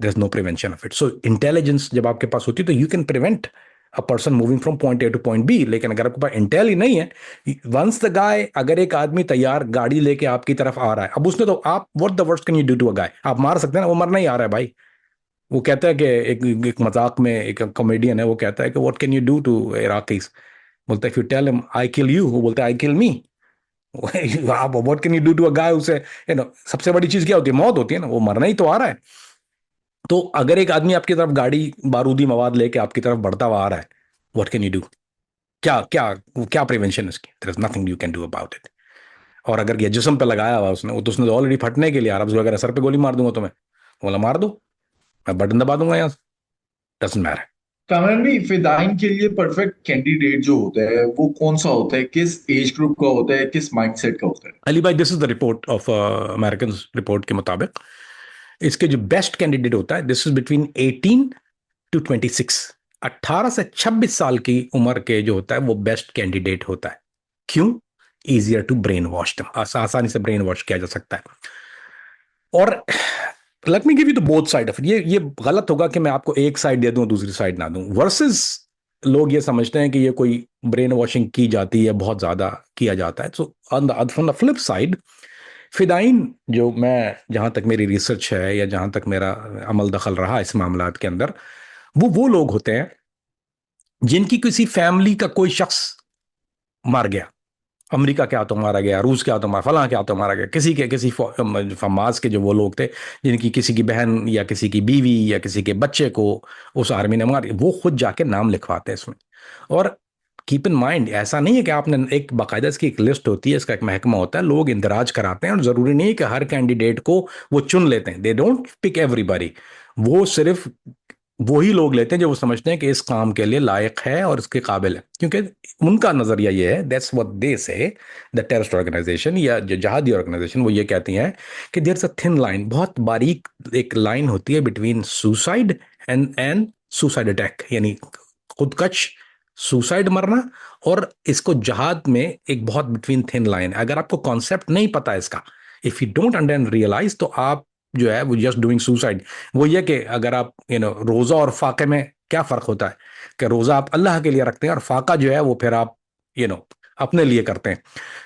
there is no prevention of it. So intelligence जब आपके पास होती है तो you can prevent a person moving from point A to point B. लेकिन अगर आपके पास इंटेल ही नहीं है, वंस द गाय, अगर एक आदमी तैयार गाड़ी लेके आपकी तरफ आ रहा है, अब उसने तो, आप what the worst can you do to a guy? आप मार सकते हैं ना, वो मरना ही आ रहा है भाई। वो कहता है कि एक मजाक में एक कॉमेडियन है, वो कहता है कि what can you do to Iraqis? बोलता है if you tell him I kill you, वो बोलता है आई किल मी। आप what can you do to a guy, उसे सबसे बड़ी चीज क्या होती है? मौत होती है ना, वो मरना ही तो आ रहा है। तो अगर एक आदमी आपकी तरफ गाड़ी बारूदी मवाद लेके आपकी तरफ बढ़ता हुआ आ रहा है, व्हाट कैन यू डू? क्या क्या क्या प्रिवेंशन है उसकी? There is nothing you can do about it. और अगर ये जिस्म पे लगाया हुआ उसने, वो तो उसने ऑलरेडी फटने के लिए अरब्स वगैरह, सर पे गोली मार दूंगा तुम्हें, बोला मार दो, मैं बटन दबा दूंगा यहाँ से, डजंट मैटर। कामरान भाई, फिदाइन के लिए परफेक्ट कैंडिडेट जो होता है वो कौन सा होता है? किस एज ग्रुप का होता है? किस माइंडसेट का होता है? अली भाई, this is the report of American report के मुताबिक इसके जो बेस्ट कैंडिडेट होता है, दिस इज बिटवीन 18 to 26। 18 से 26 साल की उम्र के जो होता है वो बेस्ट कैंडिडेट होता है। क्यों? इजियर टू ब्रेन वॉश, आसानी से ब्रेन वॉश किया जा सकता है। और late me give you the both side of it. ये गलत होगा कि मैं आपको एक साइड दे दूं दूसरी साइड ना दूं। वर्सेस लोग ये समझते हैं कि ये कोई ब्रेन वॉशिंग की जाती है, बहुत ज्यादा किया जाता है। So on the flip side, fidayeen, जो मैं, जहां तक मेरी रिसर्च है या जहां तक मेरा अमल दखल रहा इस मामलात के अंदर, वो लोग होते हैं जिनकी किसी फैमिली का कोई शख्स मर गया। अमेरिका क्या तो मारा गया, रूस क्या तो मारा, फलां क्या तो मारा गया, किसी के किसी फमास के जो वो लोग थे, जिनकी किसी की बहन या किसी की बीवी या किसी के बच्चे को उस आर्मी ने मार, वो खुद जाके नाम लिखवाते हैं इसमें। और कीप इन माइंड, ऐसा नहीं है कि आपने एक बाकायदा, इसकी एक लिस्ट होती है, इसका एक महकमा होता है, लोग इंदराज कराते हैं, और जरूरी नहीं है कि हर कैंडिडेट को वो चुन लेते हैं। They don't pick everybody. वो सिर्फ वही लोग लेते हैं जो वो समझते हैं कि इस काम के लिए लायक है और इसके काबिल है, क्योंकि उनका नजरिया ये है, दैट्स व्हाट दे से, द टेररिस्ट ऑर्गेनाइजेशन या जो जहादी ऑर्गेनाइजेशन, वो ये कहती हैं कि there is a thin line, बहुत बारीक एक लाइन होती है between suicide and suicide attack, यानी खुदकश, सुसाइड मरना, और इसको जहाद में एक बहुत बिटवीन थिन लाइन। अगर आपको कॉन्सेप्ट नहीं पता है इसका, if you don't understand realize, तो आप जो है वो जस्ट डूइंग सुसाइड। वो ये कि अगर आप रोजा और फाके में क्या फर्क होता है, कि रोजा आप अल्लाह के लिए रखते हैं, और फाका जो है वो फिर आप अपने लिए करते हैं।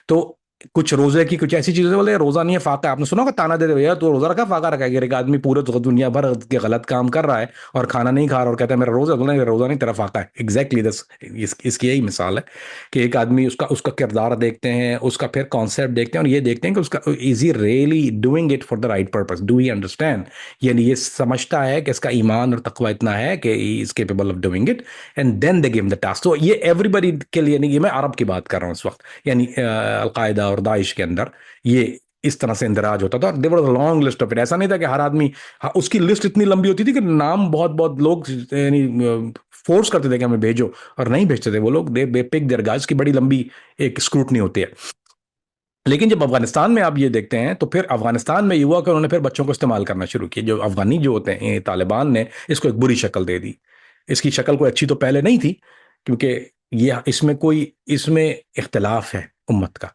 तो कुछ रोजे की कुछ ऐसी चीजें, बोले रोजा नहीं है फाका है। आपने सुना होगा ताना दे भैया तो रोजा रखा, फाका रखा है। एक आदमी पूरे दुनिया भर के गलत काम कर रहा है और खाना नहीं खा रहा और कहता है मेरा रोजा, बोला रोजा नहीं तेरा फाका है। एग्जैक्टली दिस, इसकी यही मिसाल है कि एक आदमी उसका उसका किरदार देखते हैं, उसका फिर कॉन्सेप्ट देखते हैं, और ये देखते हैं कि उसका is he really doing it for the right purpose, do he understand, यानी ये समझता है कि इसका ईमान और तकवा इतना है कि is capable of doing it, and then they give the task. तो ये एवरीबडी के लिए नहीं, ये मैं अरब की बात कर रहा हूँ इस वक्त, यानी अलकायदा और दाइश के अंदर ये इस तरह से इंदराज होता था। और there was a long list of it. ऐसा नहीं था कि हर आदमी, हाँ, उसकी लिस्ट इतनी लंबी होती थी कि नाम बहुत बहुत लोग यानी फोर्स करते थे कि हमें भेजो, और नहीं भेजते थे वो लोग। दे पिक देयर गाइस की बड़ी लंबी एक स्क्रूटनी होती है। लेकिन जब अफगानिस्तान में आप ये देखते हैं, तो फिर अफगानिस्तान में ये हुआ कि उन्होंने फिर बच्चों को इस्तेमाल करना शुरू किया। जो अफगानी जो होते हैं, तालिबान ने इसको एक बुरी शक्ल दे दी। इसकी शक्ल कोई अच्छी तो पहले नहीं थी, क्योंकि ये इसमें इख्तिलाफ है उम्मत का।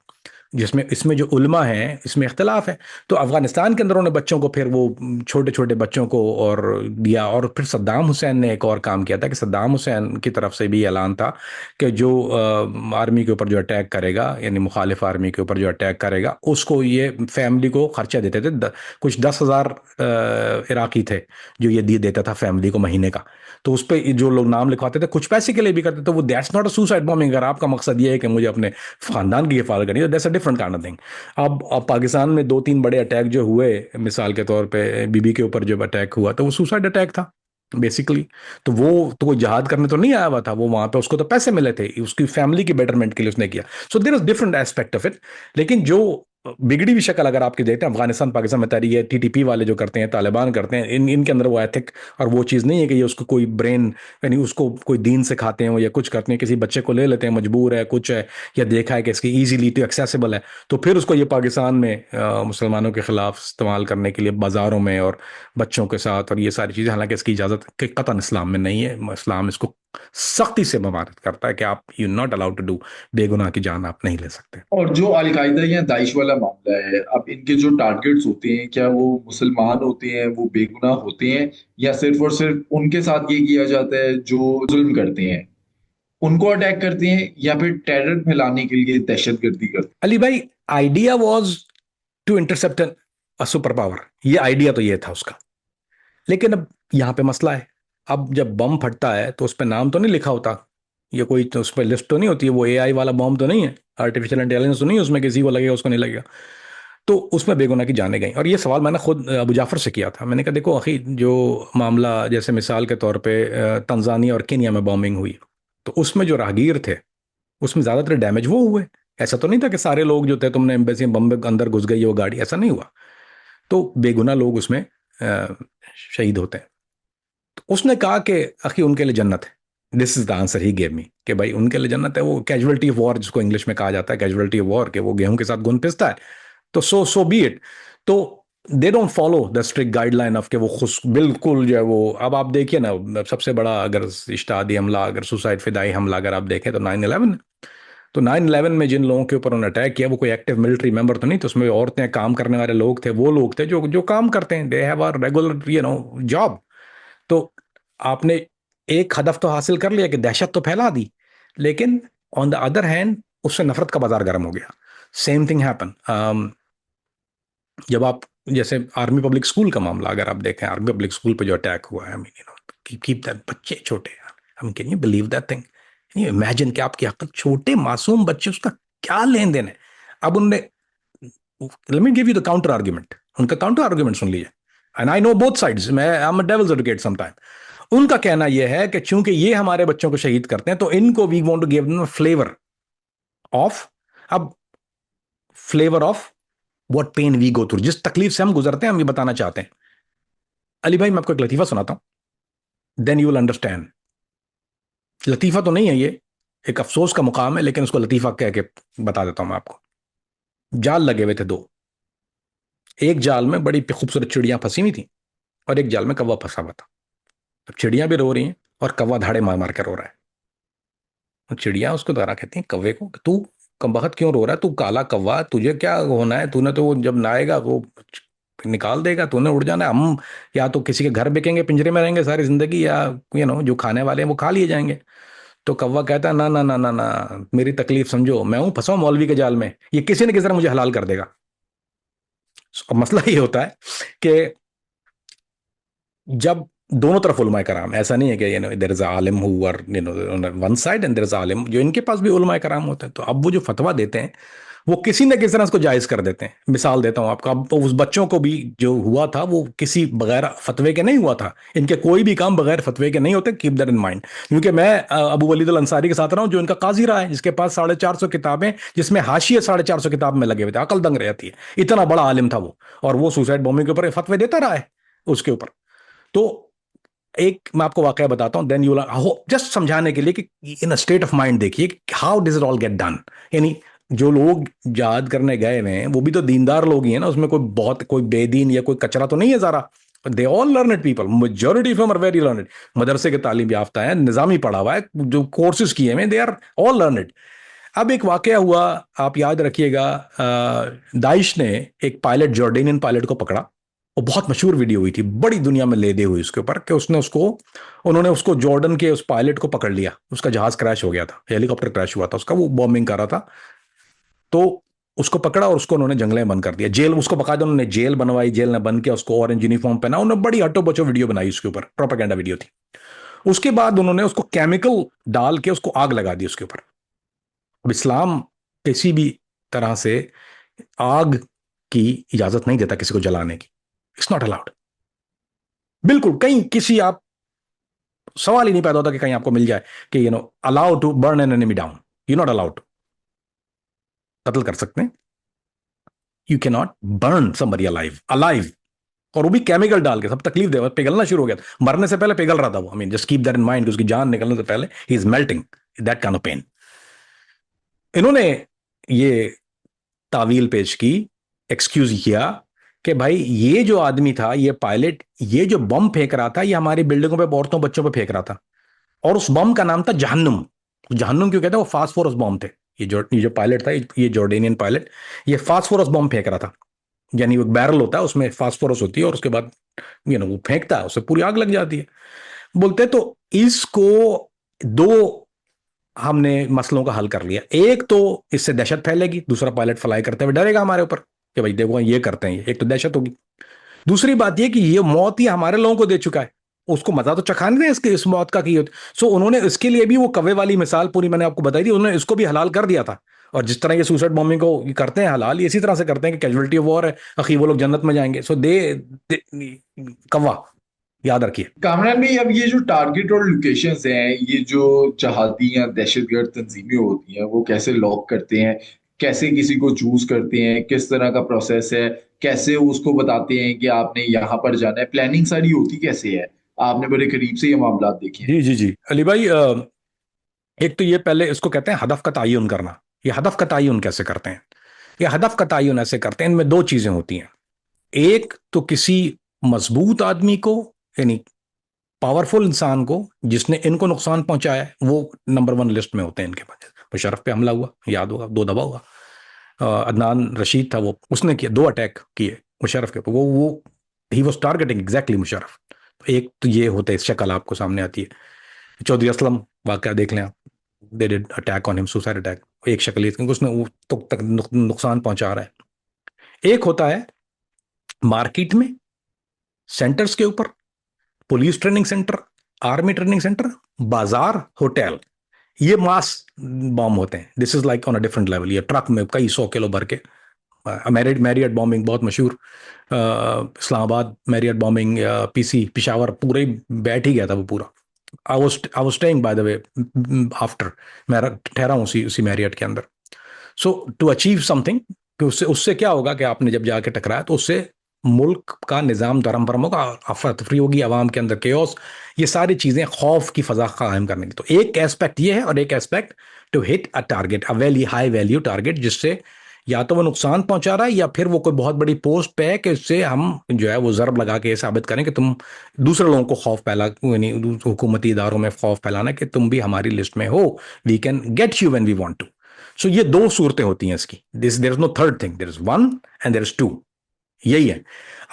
जिसमें इसमें जो उलमा हैं इसमें इख्तलाफ है। तो अफगानिस्तान के अंदर उन्होंने बच्चों को फिर वो छोटे छोटे बच्चों को और दिया। और फिर सद्दाम हुसैन ने एक और काम किया था कि सद्दाम हुसैन की तरफ से भी ऐलान था कि जो आर्मी के ऊपर जो अटैक करेगा, यानी मुखालिफ आर्मी के ऊपर जो अटैक करेगा, उसको ये फैमिली को खर्चा देते थे। कुछ 10,000 इराकी थे जो ये दिए देता था फैमिली को महीने का। तो उस पर जो लोग नाम लिखवाते थे कुछ पैसे के लिए भी करते थे, वो that's not a suicide bombing. अगर आपका मकसद ये है कि मुझे अपने खानदान की हिफाजत करनी है, that's a different kind of thing. अब पाकिस्तान में 2-3 बड़े अटैक जो हुए, मिसाल के तौर पे बीबी के ऊपर जब अटैक हुआ तो वो सुसाइड अटैक था बेसिकली। तो वो तो कोई जहाद करने तो नहीं आया हुआ था, वो वहां पे उसको तो पैसे मिले थे, उसकी फैमिली की बेटरमेंट के लिए उसने किया। So there is different aspect of it. लेकिन जो बिगड़ी हुई शक्ल अगर आपकी देखते हैं अफगानिस्तान पाकिस्तान में तैयारी है, टीटीपी वाले जो करते हैं, तालिबान करते हैं, इनके अंदर वो एथिक और वो चीज़ नहीं है कि ये उसको कोई ब्रेन, यानी उसको कोई दीन सिखाते हैं या कुछ करते हैं। किसी बच्चे को ले लेते हैं, मजबूर है कुछ है, या देखा है कि इसकी ईजीली तो एक्सेसिबल है, तो फिर उसको ये पाकिस्तान में मुसलमानों के खिलाफ इस्तेमाल करने के लिए बाजारों में और बच्चों के साथ और ये सारी चीज़ें। हालांकि इसकी इजाज़त कतन इस्लाम में नहीं है। इस्लाम इसको सख्ती से ममारत करता है कि आप you not allowed to do, बेगुनाह की जान आप नहीं ले सकते। और जो अलकायदा या दाइश वाला मामला है, अब इनके जो टारगेट्स होते हैं, क्या वो मुसलमान होते हैं, वो बेगुनाह होते हैं, या सिर्फ और सिर्फ उनके साथ ये किया जाता है जो जुल्म करते हैं, उनको अटैक करते हैं, या फिर टेरर फैलाने के लिए दहशतगर्दी करते अली भाई, idea was to intercept a super power. ये आइडिया तो ये था उसका। लेकिन अब यहां पे मसला है। अब जब बम फटता है तो उस पर नाम तो नहीं लिखा होता, ये कोई तो उस पर लिस्ट तो नहीं होती है, वो एआई वाला बम तो नहीं है, आर्टिफिशियल इंटेलिजेंस तो नहीं है उसमें, किसी को लगेगा उसको नहीं लगेगा। तो उसमें बेगुनाह की जाने गई। और ये सवाल मैंने खुद अबू जाफर से किया था। मैंने कहा देखो अखी, जो मामला जैसे मिसाल के तौर पे तंजानिया और केनिया में बॉम्बिंग हुई, तो उसमें जो राहगीर थे उसमें ज्यादातर डैमेज वो हुए। ऐसा तो नहीं था कि सारे लोग जो थे, तुमने एम्बेसी बम में अंदर घुस गई वो गाड़ी, ऐसा नहीं हुआ। तो बेगुनाह लोग उसमें शहीद होते हैं। तो उसने कहा कि अखी उनके लिए जन्नत है। This is the answer he gave me, कि भाई उनके लिए जन्नत है। वो कैजुअलिटी ऑफ वॉर जिसको इंग्लिश में कहा जाता है, कैजुअलिटी ऑफ वॉर, के वो गेहूं के साथ गुन पिसता है, तो सो बी इट। तो they don't follow the strict guideline of के वो खुश बिल्कुल जो है वो। अब आप देखिए ना, सबसे बड़ा अगर इश्तिहादी हमला, अगर सुसाइड फिदाई हमला अगर आप देखें तो 9/11। तो 9/11 में जिन लोगों के ऊपर उन्होंने अटैक किया वो कोई एक्टिव मिलिट्री मेंबर तो नहीं, तो उसमें औरतें, काम करने वाले लोग थे, वो लोग थे जो जो काम करते हैं, they have a regular job. तो आपने एक हदफ तो हासिल कर लिया कि दहशत तो फैला दी, लेकिन ऑन द अदर हैंड उससे नफरत का बाजार गर्म हो गया। सेम थिंग हैपन जब आप, जैसे आर्मी पब्लिक स्कूल का मामला अगर आप देखें, आर्मी पब्लिक स्कूल पे जो अटैक हुआ है, आई मीन कीप दैट, बच्चे छोटे यार, I mean can you believe that thing? Can you imagine कि आपके अकल, छोटे मासूम बच्चे, उसका क्या लेन देन है? अब उनने, let me give you the counter argument, उनका काउंटर आर्ग्यूमेंट सुन लीजिए। And I know both sides, मैं I am a devil's advocate sometime. उनका कहना यह है कि चूंकि ये हमारे बच्चों को शहीद करते हैं तो इनको we want to give them flavour of, अब flavour of what pain we go through, जिस तकलीफ से हम गुजरते हैं हम ये बताना चाहते हैं। अली भाई, मैं आपको एक लतीफा सुनाता हूं, देन यू विल अंडरस्टैंड। लतीफा तो नहीं है ये, एक अफसोस का मुकाम है, लेकिन उसको लतीफा कह के बता देता हूं मैं आपको। जाल लगे हुए थे दो। एक जाल में बड़ी खूबसूरत चिड़ियां फंसी हुई थी और एक जाल में कौवा फंसा हुआ था। अब चिड़ियां भी रो रही हैं और कौवा धाड़े मार मार कर रो रहा है। चिड़िया उसको दोबारा कहती है कौवे को, तू कम बखत क्यों रो रहा है, तू काला कौवा, तुझे क्या होना है, तूने तो जब नहाएगा वो निकाल देगा, तूने उड़ जाना है। हम या तो किसी के घर बिकेंगे, पिंजरे में रहेंगे सारी जिंदगी, या जो खाने वाले हैं वो खा लिए जाएंगे। तो कौवा कहता है ना ना ना ना ना, मेरी तकलीफ समझो, मैं हूं फंसा हूं मौलवी के जाल में, ये किसी न किसी तरह मुझे हलाल कर देगा। अब मसला ये होता है कि जब दोनों तरफ उलमाए कराम, ऐसा नहीं है कि देयर इज आलिम who are one side and there is आलिम, जो इनके पास भी उलमाए कराम होते हैं, तो अब वो जो फतवा देते हैं वो किसी न किसी तरह उसको जायज कर देते हैं। मिसाल देता हूं आपको, अब तो उस बच्चों को भी जो हुआ था वो किसी बगैर फतवे के नहीं हुआ था। इनके कोई भी काम बगैर फतवे के नहीं होते, कीप दैट इन माइंड। क्योंकि मैं अबू वलीद अल अंसारी के साथ रहा हूं, जो इनका काजी रहा है, जिसके पास 450 किताबें, जिसमें हाशिए 450 किताब में लगे हुए थे, अकल दंग रहती है, इतना बड़ा आलिम था वो। और वो सुसाइड बॉम्बिंग के ऊपर फतवे देता रहा है उसके ऊपर। तो एक मैं आपको वाकया बताता हूं, देन यू जस्ट समझाने के लिए कि इन स्टेट ऑफ माइंड देखिए how डिज it all get done. यानी जो लोग याद करने गए हैं वो भी तो दीनदार लोग ही हैं ना, उसमें कोई बहुत कोई बेदीन या कोई कचरा तो नहीं है सारा। They all learned people, majority of them are very learned, मदरसे के तालीम याफ्ता है, निजामी पढ़ा हुआ है, जो कोर्सेज किए हैं, दे आर ऑल लर्नेड। अब एक वाकया हुआ, आप याद रखिएगा, दाइश ने एक पायलट, जॉर्डेनियन पायलट को पकड़ा, वो बहुत मशहूर वीडियो हुई थी, बड़ी दुनिया में ले दे हुई उसके ऊपर, कि उन्होंने उसको जॉर्डन के उस पायलट को पकड़ लिया, उसका जहाज क्रैश हो गया था, हेलीकॉप्टर क्रैश हुआ था उसका, वो बॉम्बिंग कर रहा था, तो उसको पकड़ा और उसको उन्होंने जंगले में बंद कर दिया, जेल उसको बकायदा उन्होंने जेल बनवाई, जेल ने बंद किया उसको, ऑरेंज यूनिफॉर्म पहना, उन्होंने बड़ी हट्टो बचो वीडियो बनाई उसके ऊपर, प्रोपेगेंडा वीडियो थी। उसके बाद उन्होंने उसको केमिकल डाल के उसको आग लगा दी उसके ऊपर। अब इस्लाम किसी भी तरह से आग की इजाजत नहीं देता किसी को जलाने की, इट्स नॉट अलाउड, बिल्कुल कहीं किसी आप सवाल ही नहीं पैदा होता कि कहीं आपको मिल जाए कि allow to burn an enemy down, you not allowed, कत्ल कर सकते हैं, you can not burn somebody alive alive, और वो भी केमिकल डाल के, सब तकलीफ दे, पिघलना शुरू हो गया था, मरने से पहले पिघल रहा था वो, I mean just keep that in mind, उसकी जान निकलने से पहले ही is melting, that kind of pain. इन्होंने ये तावील पेश की, एक्सक्यूज किया कि भाई ये जो आदमी था, ये पायलट, ये जो बम फेंक रहा था, ये हमारी बिल्डिंगों पे, औरतों बच्चों पे फेंक रहा था, और उस बम का नाम था जहन्नुम। जहन्नुम क्यों कहते हैं? वो फास्फोरस बम थे। ये जो पायलट था, ये जॉर्डेनियन पायलट, ये फास्फोरस बम फेंक रहा था, यानी वो बैरल होता है, उसमें फास्फोरस होती है, और उसके बाद वो फेंकता है, उससे पूरी आग लग जाती है। बोलते तो इसको दो हमने मसलों का हल कर लिया, एक तो इससे दहशत फैलेगी, दूसरा पायलट फ्लाई करते हुए डरेगा हमारे ऊपर कि भाई देखो ये करते हैं, एक तो दहशत होगी, दूसरी बात ये कि ये मौत ही हमारे लोगों को दे चुका है, उसको मजा तो चखाने दें इसके, इस मौत का की। सो उन्होंने इसके लिए भी वो कौवे वाली मिसाल पूरी मैंने आपको बताई थी, उन्होंने इसको भी हलाल कर दिया था। और जिस तरह ये सुसाइड बॉम्बिंग को करते हैं हलाल, इसी तरह से करते हैं कि कैजुअलिटी ऑफ वॉर है, अखी वो लोग जन्नत में जाएंगे। सो कौवा, याद रखिए। कामरान भाई, अब ये जो टारगेट और लोकेशंस हैं, ये जो जहादी या दहशतगर्द तंजीमें होती हैं, वो कैसे लॉक करते हैं, कैसे किसी को चूज करते हैं, किस तरह का प्रोसेस है, कैसे उसको बताते हैं कि आपने यहाँ पर जाना है, प्लानिंग सारी होती कैसे है? आपने बड़े करीब से ये मामला देखे हैं। जी जी जी अली भाई, एक तो ये पहले इसको कहते हैं हदफ का तयन करना। ये हदफ का तयन कैसे करते हैं? ये हदफ का तयन ऐसे करते हैं, इनमें दो चीजें होती हैं। एक तो किसी मजबूत आदमी को, यानी पावरफुल इंसान को, जिसने इनको नुकसान पहुंचाया है, वो नंबर वन लिस्ट में होते हैं इनके पास। मुशर्रफ पे हमला हुआ, याद होगा, 2 दफा हुआ। अदनान रशीद था वो, उसने किया 2 अटैक किए मुशर्रफ के ऊपर, वो he was targeting exactly Musharraf. एक तो ये होता है, शक्ल आपको सामने आती है। चौधरी असलम वाकया देख लें आप, they did attack on him, suicide attack. एक शक्ल ये, क्योंकि उसने तो तक नुकसान पहुंचा रहा है। एक होता है मार्केट में, सेंटर्स के ऊपर, police training centre, army training centre, बाजार, होटल, ये मास बॉम्ब होते हैं। This is like on a different level. ये ट्रक में कई 100 किलो भर के, मैरियट बॉम्बिंग बहुत मशहूर, Islamabad Marriott bombing, PC Peshawar, पूरे बैठ ही गया था वो पूरा। I was staying by the way after, मैं ठहरा हूँ उसी मैरियट के अंदर। सो टू अचीव समथिंग, कि उससे उससे क्या होगा कि आपने जब जाके टकराया तो उससे मुल्क का निज़ाम धर्म भरम होगा, अफरा तफरी होगी, आवाम के अंदर केओस, ये सारी चीज़ें खौफ की फ़ज़ा कायम करने की। तो एक एस्पेक्ट ये है, और एक aspect to hit a target, a very high value target, जिससे या तो वो नुकसान पहुंचा रहा है, या फिर वो कोई बहुत बड़ी पोस्ट पे है कि इससे हम जो है वो ज़रब लगा के साबित करें कि तुम दूसरे लोगों को खौफ फैला, यानी हुकूमती इदारों में खौफ फैलाना कि तुम भी हमारी लिस्ट में हो, we can get you when we want to. So ये दो सूरतें होती हैं इसकी, this there is no third thing, there is one and there is two, यही है।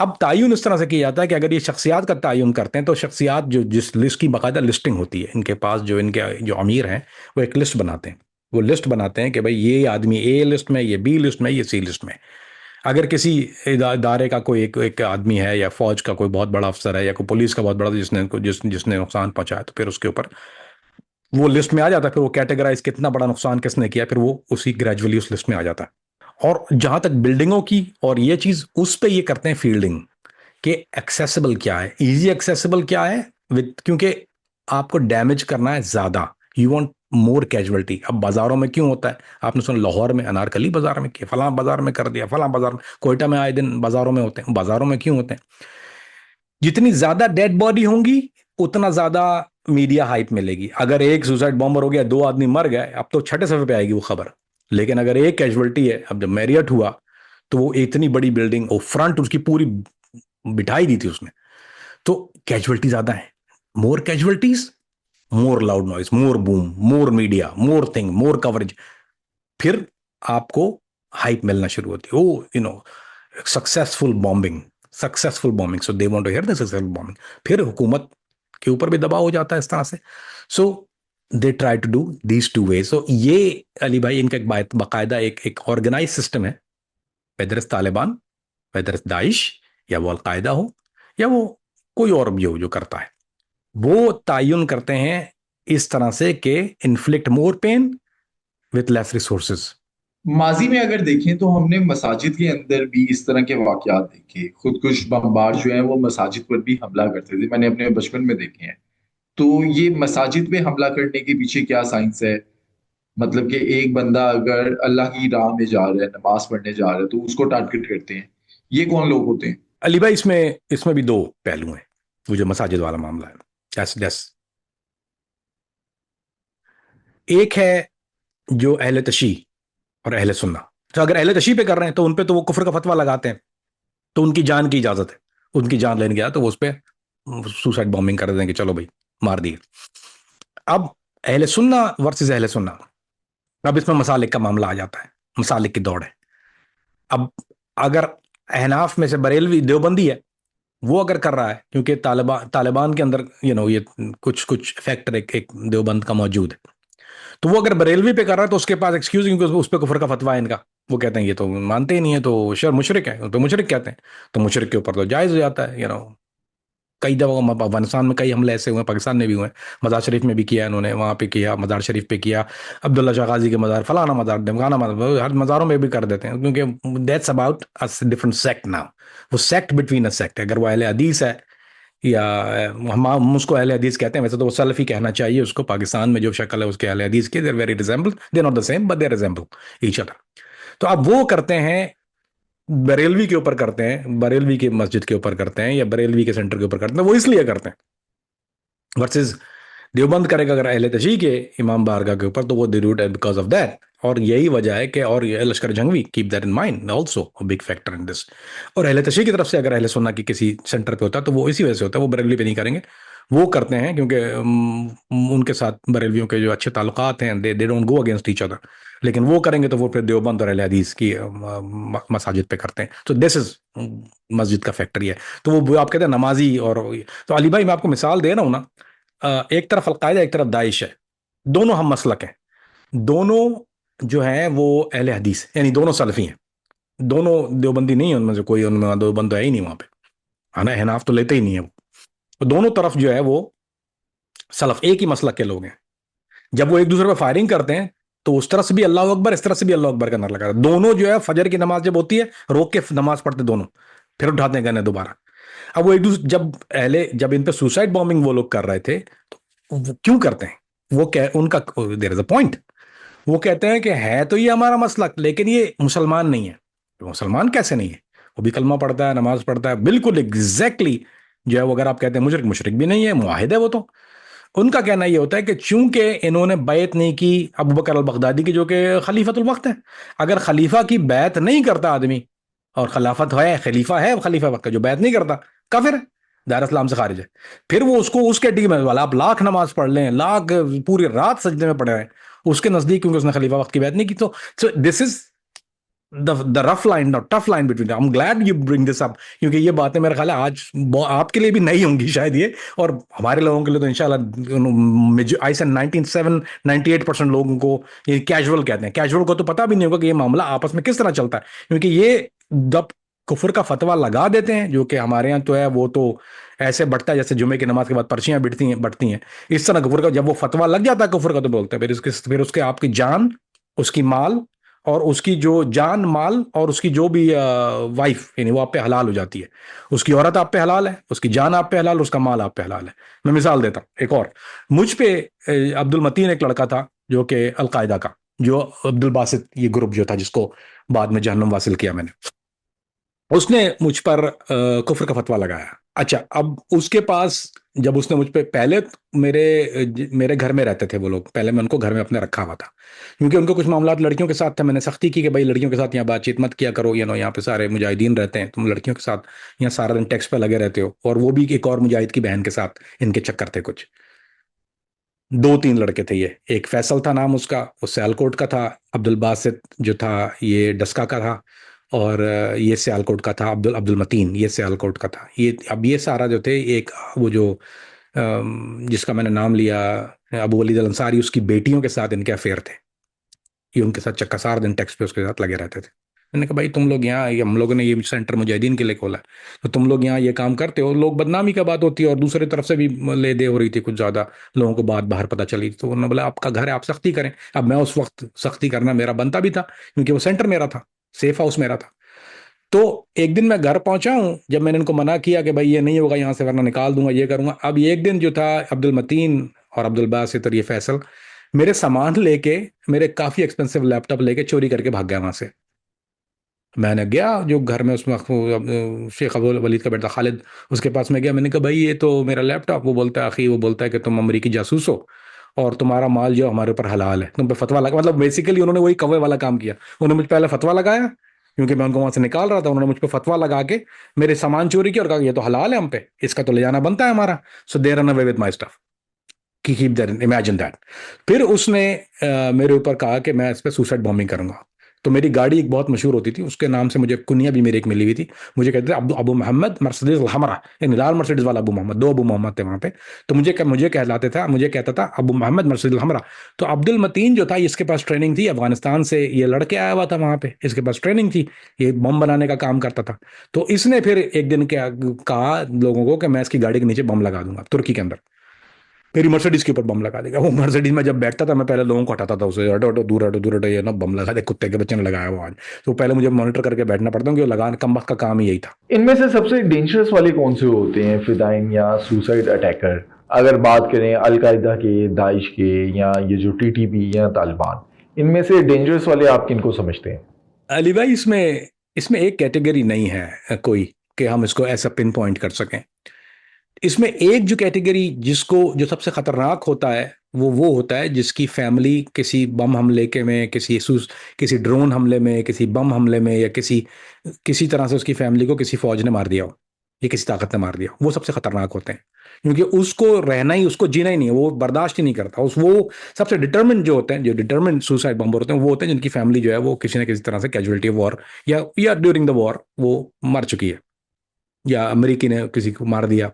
अब तायुन इस तरह से किया जाता है कि अगर ये शख्सियात का तायुन करते हैं, तो शख्सियात जो जिस लिस्ट की बाकायदा लिस्टिंग होती है इनके पास, जो इनके जो अमीर हैं, वो एक लिस्ट बनाते हैं। वो लिस्ट बनाते हैं कि भाई ये आदमी ए लिस्ट में, ये बी लिस्ट में, ये सी लिस्ट में। अगर किसी इदारे का कोई एक आदमी है, या फौज का कोई बहुत बड़ा अफसर है, या कोई पुलिस का बहुत बड़ा, जिसने नुकसान पहुंचाया, तो फिर उसके ऊपर वो लिस्ट में आ जाता है। फिर वो कैटेगराइज कितना बड़ा नुकसान किसने किया, फिर वो उसी ग्रेजुअली उस लिस्ट में आ जाता है। और जहां तक बिल्डिंगों की और ये चीज, उस पे ये करते हैं फील्डिंग, कि एक्सेसिबल क्या है, इजी एक्सेसिबल क्या है, विद, क्योंकि आपको डैमेज करना है ज्यादा, यू वांट मोर कैजुअलिटी। अब बाजारों में क्यों होता है? आपने सुना लाहौर में अनारकली बाजार में किया, फलां बाजार में कर दिया, फलां बाजार में, कोयटा में आए दिन बाजारों में होते हैं। बाजारों में क्यों होते हैं? जितनी ज्यादा डेड बॉडी होंगी, उतना ज्यादा मीडिया हाइप मिलेगी। अगर एक सुसाइड बॉम्बर हो गया, 2 आदमी मर गए, अब तो छठे सफे पे आएगी वो खबर। लेकिन अगर एक कैजुअलिटी है, अब जब मैरियट हुआ, तो वो इतनी बड़ी बिल्डिंग, और फ्रंट उसकी पूरी बिठाई दी थी उसने, तो कैजुअलिटी ज्यादा है। More casualties, more loud noise, more boom, more media, more thing, more coverage. फिर आपको हाइप मिलना शुरू होती है, oh successful bombing, successful bombing, so they want to hear the successful bombing. फिर हुकूमत के ऊपर भी दबाव हो जाता है इस तरह से। So they try to do these two way. So ये अली भाई इनका एक बाकायदा एक ऑर्गेनाइज सिस्टम है, whether is Taliban, whether is Daesh, या वो अलकायदा हो, या वो कोई और भी हो जो करता है, वो तयन करते हैं इस तरह से कि inflict more pen with less resources. माजी में अगर देखें तो हमने मसाजिद के अंदर भी इस तरह के वाकयात देखे, खुदकुश बमबार जो हैं वो मसाजिद पर भी हमला करते थे, मैंने अपने बचपन में देखे हैं। तो ये मसाजिद पे हमला करने के पीछे क्या साइंस है? मतलब कि एक बंदा अगर अल्लाह की राह में जा रहा है, नमाज पढ़ने जा रहा है, तो उसको टारगेट करते हैं। ये कौन लोग होते हैं? अली भाई इसमें इसमें भी दो पहलू हैं, वो जो मसाजिद वाला मामला है। जस एक है जो अहले तशी और अहले सुन्ना। तो अगर अहले तशी पे कर रहे हैं तो उन पे तो वो कुफर का फतवा लगाते हैं, तो उनकी जान की इजाजत है, उनकी जान लेने गया तो वो उस पर सुसाइड बॉम्बिंग कर देंगे, चलो भाई मार दिए। अब अहले सुन्ना वर्सेस अहले सुन्ना, अब इसमें मसालिक का मामला आ जाता है, मसालिक की दौड़ है। अब अगर अहनाफ में से बरेलवी देवबंदी है, वो अगर कर रहा है, क्योंकि तालिबान के अंदर ये कुछ कुछ फैक्टर एक देवबंद का मौजूद है, तो वो अगर बरेलवी पे कर रहा है तो उसके पास एक्सक्यूज, क्योंकि उस पर कुफर का फतवा है इनका। वो कहते हैं ये तो मानते ही नहीं है, तो शर मुशरिक है, तो मुशरिक कहते हैं, तो मुशरिक के ऊपर तो जायज हो जाता है। कई दफा अफगानिस्तान में कई हमले ऐसे हुए, पाकिस्तान में भी हुए, मजार शरीफ में भी किया इन्होंने, वहां पे किया, मजार शरीफ पे किया, अब्दुल्ला शाह गाजी के मजार, फलाना मजार, ढमकाना मजार, हर मजारों में भी कर देते हैं, क्योंकि that's about a different sect now. वो सेक्ट बिटवीन अ सेक्ट, अगर वो अहले हदीस है या हम उसको अहले हदीस कहते हैं, वैसे तो वो सलफी कहना चाहिए उसको, पाकिस्तान में जो शक्ल है उसके अहले हदीस की, there very resemble, they not the same but they resemble each other. तो अब वो करते हैं, बरेलवी के ऊपर करते हैं, बरेलवी की मस्जिद के ऊपर करते हैं, या बरेलवी के सेंटर के ऊपर करते हैं, वो इसलिए करते हैं। वर्सेस देवबंद करेगा अगर अहले तशी के इमाम बारगाह के ऊपर, तो वो they do it because of that. और यही वजह है कि, और ये Lashkar Jhangvi keep that in mind also a big factor in this. और अहले तशी की तरफ से अगर अहले सुन्ना की किसी सेंटर पे होता है तो वो इसी वजह से होता है, वो बरेलवी पे नहीं करेंगे, वो करते हैं क्योंकि उनके साथ बरेलवियों के जो अच्छे ताल्लुकात हैं, they don't go against each other. लेकिन वो करेंगे तो वो फिर देवबंद और अहले हदीस की मसाजिद पे करते हैं। तो दिस इज मस्जिद का फैक्टर ही है। तो वो आप कहते हैं नमाजी और, तो अली भाई मैं आपको मिसाल दे रहा हूँ ना, एक तरफ अलकायदा एक तरफ दाइश है, दोनों हम मसलक हैं, दोनों जो हैं वो अहले हदीस हैं, यानी दोनों सलफी हैं, दोनों देवबंदी नहीं है उनमें से कोई, उनमें देवबंद है ही नहीं वहां पे, है ना, हनाफ तो लेते ही नहीं है वो। तो दोनों तरफ जो है वो सलफ, एक ही मसलक के लोग हैं। जब वो एक दूसरे पर फायरिंग करते हैं तो उस तरफ से भी अल्लाह अकबर, इस तरफ से भी अल्लाह अकबर का नारा लगा रहा है। दोनों जो है फजर की नमाज जब होती है रोक के नमाज पढ़ते दोनों, फिर उठाते हैं गन्ने दोबारा। अब वो एक दूसरे जब इन पे सुसाइड बॉम्बिंग वो लोग कर रहे थे, तो वो क्यों करते हैं? वो कह उनका देयर इज अ पॉइंट, वो कहते हैं कि है तो ये हमारा मसलक, लेकिन ये मुसलमान नहीं है। तो मुसलमान कैसे नहीं है? वो भी कलमा पढ़ता है, नमाज पढ़ता है, बिल्कुल एग्जैक्टली जो है वो, अगर आप कहते हैं मुशरिक, मुशरिक भी नहीं है, मुआहिद है वो तो। उनका कहना ये होता है कि चूंकि इन्होंने बैत नहीं की अबू बकर अल बगदादी की, जो कि खलीफतुल वक्त है, अगर खलीफा की बैत नहीं करता आदमी, और खिलाफत है, खलीफा है खलीफा वक्त का, जो बैत नहीं करता काफिर है, दार इस्लाम से खारिज है। फिर वो उसको उस कैटेगरी में वाला, आप लाख नमाज पढ़ लें, लाख पूरी रात सजदे में पड़े हैं, उसके नजदीक, क्योंकि उसने खलीफा वक्त की बैत नहीं की। तो this is the rough line, tough line between. I am glad you bring this up, क्योंकि ये बातें मेरे ख्याल है आज आपके लिए भी नहीं होंगी शायद ये, और हमारे लोगों के लिए तो इंशाल्लाह आई से 97 98% लोगों को ये कैजुअल कहते हैं। कैजुअल को तो पता भी नहीं होगा कि ये मामला आपस में किस तरह चलता है, क्योंकि ये जब कुफर का फतवा लगा देते हैं, जो कि हमारे यहाँ तो है, वो तो ऐसे बढ़ता है जैसे जुमे की नमाज के बाद पर्चियां बढ़ती हैं इस तरह कुफर का जब वो फतवा लग जाता है कुफर का, तो बोलते हैं फिर उसके आपकी जान, उसकी माल, और उसकी जो जान माल और उसकी जो भी वाइफ, यानी वो आप पे हलाल हो जाती है। उसकी औरत आप पे हलाल है, उसकी जान आप पे हलाल, उसका माल आप पे हलाल है। मैं मिसाल देता हूं एक और, मुझ पे अब्दुल मतीन एक लड़का था जो कि अलकायदा का, जो अब्दुल बासित ये ग्रुप जो था जिसको बाद में जहन्नुम वासिल किया मैंने, उसने मुझ पर कुफर का फतवा लगाया। अच्छा, अब उसके पास, जब उसने मुझ पे पहले, मेरे घर में रहते थे वो लोग, पहले मैं उनको घर में अपने रखा हुआ था, क्योंकि उनको कुछ मामला लड़कियों के साथ थे। मैंने सख्ती की कि भाई लड़कियों के साथ यहाँ बातचीत मत किया करो, यहाँ पे सारे मुजाहिदीन रहते हैं, तुम लड़कियों के साथ यहाँ सारा दिन टेक्स्ट पे लगे रहते हो। और वो भी एक और मुजाहिद की बहन के साथ इनके चक्कर थे कुछ। दो तीन लड़के थे ये, एक फैसल था नाम उसका, वो सियालकोट का था। अब्दुल बासित जो था ये डस्का का था। और ये सियालकोट का था अब्दुल अब्दुल मतीन, ये सियालकोट का था। ये अब ये सारा जो थे, एक वो जो जिसका मैंने नाम लिया अबू वलीद अल अंसारी, उसकी बेटियों के साथ इनके अफेयर थे। ये उनके साथ चक्का सारा दिन टेक्स्ट पे उसके साथ लगे रहते थे। मैंने कहा भाई तुम लोग यहाँ, ये हम लोगों ने ये सेंटर मुजाहिदीन के लिए खोला है, तो तुम लोग यहाँ ये काम करते हो, लोग बदनामी का बात होती है, और दूसरी तरफ से भी ले दे हो रही थी कुछ ज्यादा, लोगों को बात बाहर पता चली। तो उन्होंने बोला आपका घर है, आप सख्ती करें। अब मैं उस वक्त सख्ती करना मेरा बनता भी था, क्योंकि वो सेंटर मेरा था, सेफ हाउस मेरा था। तो एक दिन मैं घर पहुंचा हूं, जब मैंने इनको मना किया कि भाई ये नहीं होगा यहाँ से, वरना निकाल दूंगा, ये करूंगा। अब ये एक दिन जो था, अब्दुल मतीन और अब्दुल बासित और ये फैसल मेरे सामान लेके, मेरे काफी एक्सपेंसिव लैपटॉप लेके चोरी करके भाग गया वहां से। मैंने गया जो घर में उस वक्त शेख अब्दुल वलीद का बेटा खालिद, उसके पास में गया। मैंने कहा भाई ये तो मेरा लैपटॉप। वो बोलता है आखिर, वो बोलता है कि तुम अमरीकी जासूस हो और तुम्हारा माल जो हमारे ऊपर हलाल है, तुम पे फतवा लगा। मतलब बेसिकली उन्होंने वही कौवे वाला काम किया। उन्होंने मुझ पे पहले फतवा लगाया, क्योंकि मैं उनको वहां से निकाल रहा था। उन्होंने मुझ पे फतवा लगा के मेरे सामान चोरी किया और कहा ये तो हलाल है हम पे, इसका तो ले जाना बनता है हमारा। So they run away with my stuff कि कीप दैट, इमेजिन दैट। फिर उसने मेरे ऊपर कहा कि मैं इस पर सुसाइड बॉम्बिंग करूंगा। तो मेरी गाड़ी एक बहुत मशहूर होती थी, उसके नाम से मुझे कुनिया भी मेरी एक मिली हुई थी। मुझे कहते थे अबू अबू मोहम्मद मर्सिडीज हमरा, यानी लाल मर्सिडीज वाला अबू मोहम्मद, दो अबू मोहम्मद थे वहां पे। तो मुझे कहलाते था, मुझे कहता था अबू मोहम्मद मर्सिडीज हमरा। तो अब्दुल मतीन जो था, इसके पास ट्रेनिंग थी, अफगानिस्तान से ये लड़के आया हुआ था वहां पे, इसके पास ट्रेनिंग थी, ये बम बनाने का काम करता था। तो इसने फिर एक दिन क्या कहा लोगों को कि मैं इसकी गाड़ी के नीचे बम लगा दूंगा तुर्की के अंदर, मेरी मर्सिडीज के ऊपर बम लगा देगा। वो मर्सिडीज में जब बैठता था, मैं पहले लोगों को हटाता था उसे, हटो हटो दूर हटो दूर हटो, ये ना बम लगा दे, कुत्ते के बच्चे ने लगाया वो आज। तो पहले मुझे मॉनिटर करके बैठना पड़ता, क्योंकि लगाने कम वक्त का काम ही यही था। इनमें से सबसे डेंजरस वाले कौन से होते हैं, फिदाइन या सुसाइड अटैकर? अगर बात करें अलकायदा के, दाइश के, या ये जो टीटीपी या तालिबान, इनमें से डेंजरस वाले आप किनको समझते हैं? अली भाई, इसमें इसमें एक कैटेगरी नहीं है कोई कि हम इसको ऐसा पिन पॉइंट कर सकें। इसमें एक जो कैटेगरी जिसको जो सबसे खतरनाक होता है, वो होता है जिसकी फैमिली किसी बम हमले के में, किसी ड्रोन हमले में, किसी बम हमले में, या किसी किसी तरह से उसकी फैमिली को किसी फौज ने मार दिया हो, या किसी ताकत ने मार दिया हो। वो सबसे खतरनाक होते हैं, क्योंकि उसको रहना ही, उसको जीना ही नहीं है, वो बर्दाश्त ही नहीं करता। उस वो सबसे डिटर्मिन्ड जो होते हैं, जो डिटर्मिन्ड सुसाइड बम्बर होते हैं, वो होते हैं जिनकी फैमिली जो है वो किसी न किसी तरह से कैजुअलिटी ऑफ वॉर, या ड्यूरिंग द वॉर वो मर चुकी है, या अमेरिकी ने किसी को मार दिया।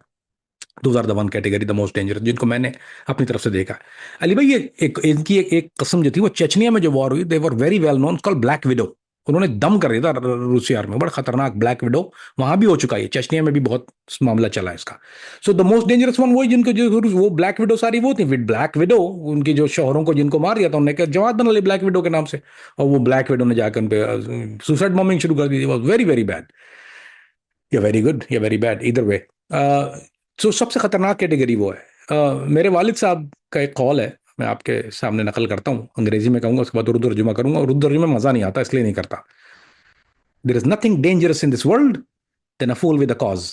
Those are the one category the most dangerous, जिनको मैंने अपनी तरफ से देखा। अली भाई, ये इनकी एक कस्म जो थी, वो चेचनिया में जो वॉर हुई, they were very well known, called black widow. उन्होंने दम कर दिया था रूसी आर्मी में, बड़ा खतरनाक ब्लैक विडो। वहां भी हो चुका है, चेचनिया में भी बहुत मामला चला है इसका। So the most dangerous one वही, जिनको जो वो ब्लैक विडो सारी वो थी, विद ब्लैक विडो, उनकी जो शोहरों को जिनको मार दिया था, उन्होंने जमात बना ली ब्लैक विडो के नाम से। और वो ब्लैक विडो ने जाकर उन पे सुसाइड बॉम्बिंग शुरू कर दी थी। वॉज वेरी वेरी बैड, या वेरी गुड, या वेरी बैड, इधर वे। सो सबसे खतरनाक कैटेगरी वो है। मेरे वालिद साहब का एक कॉल है, मैं आपके सामने नकल करता हूँ, अंग्रेजी में कहूंगा, उसके बाद उर्दू तर्जुमा करूंगा। और उर्दू तर्जुमा में मजा नहीं आता, इसलिए नहीं करता। There is nothing dangerous in this world then a fool with a cause.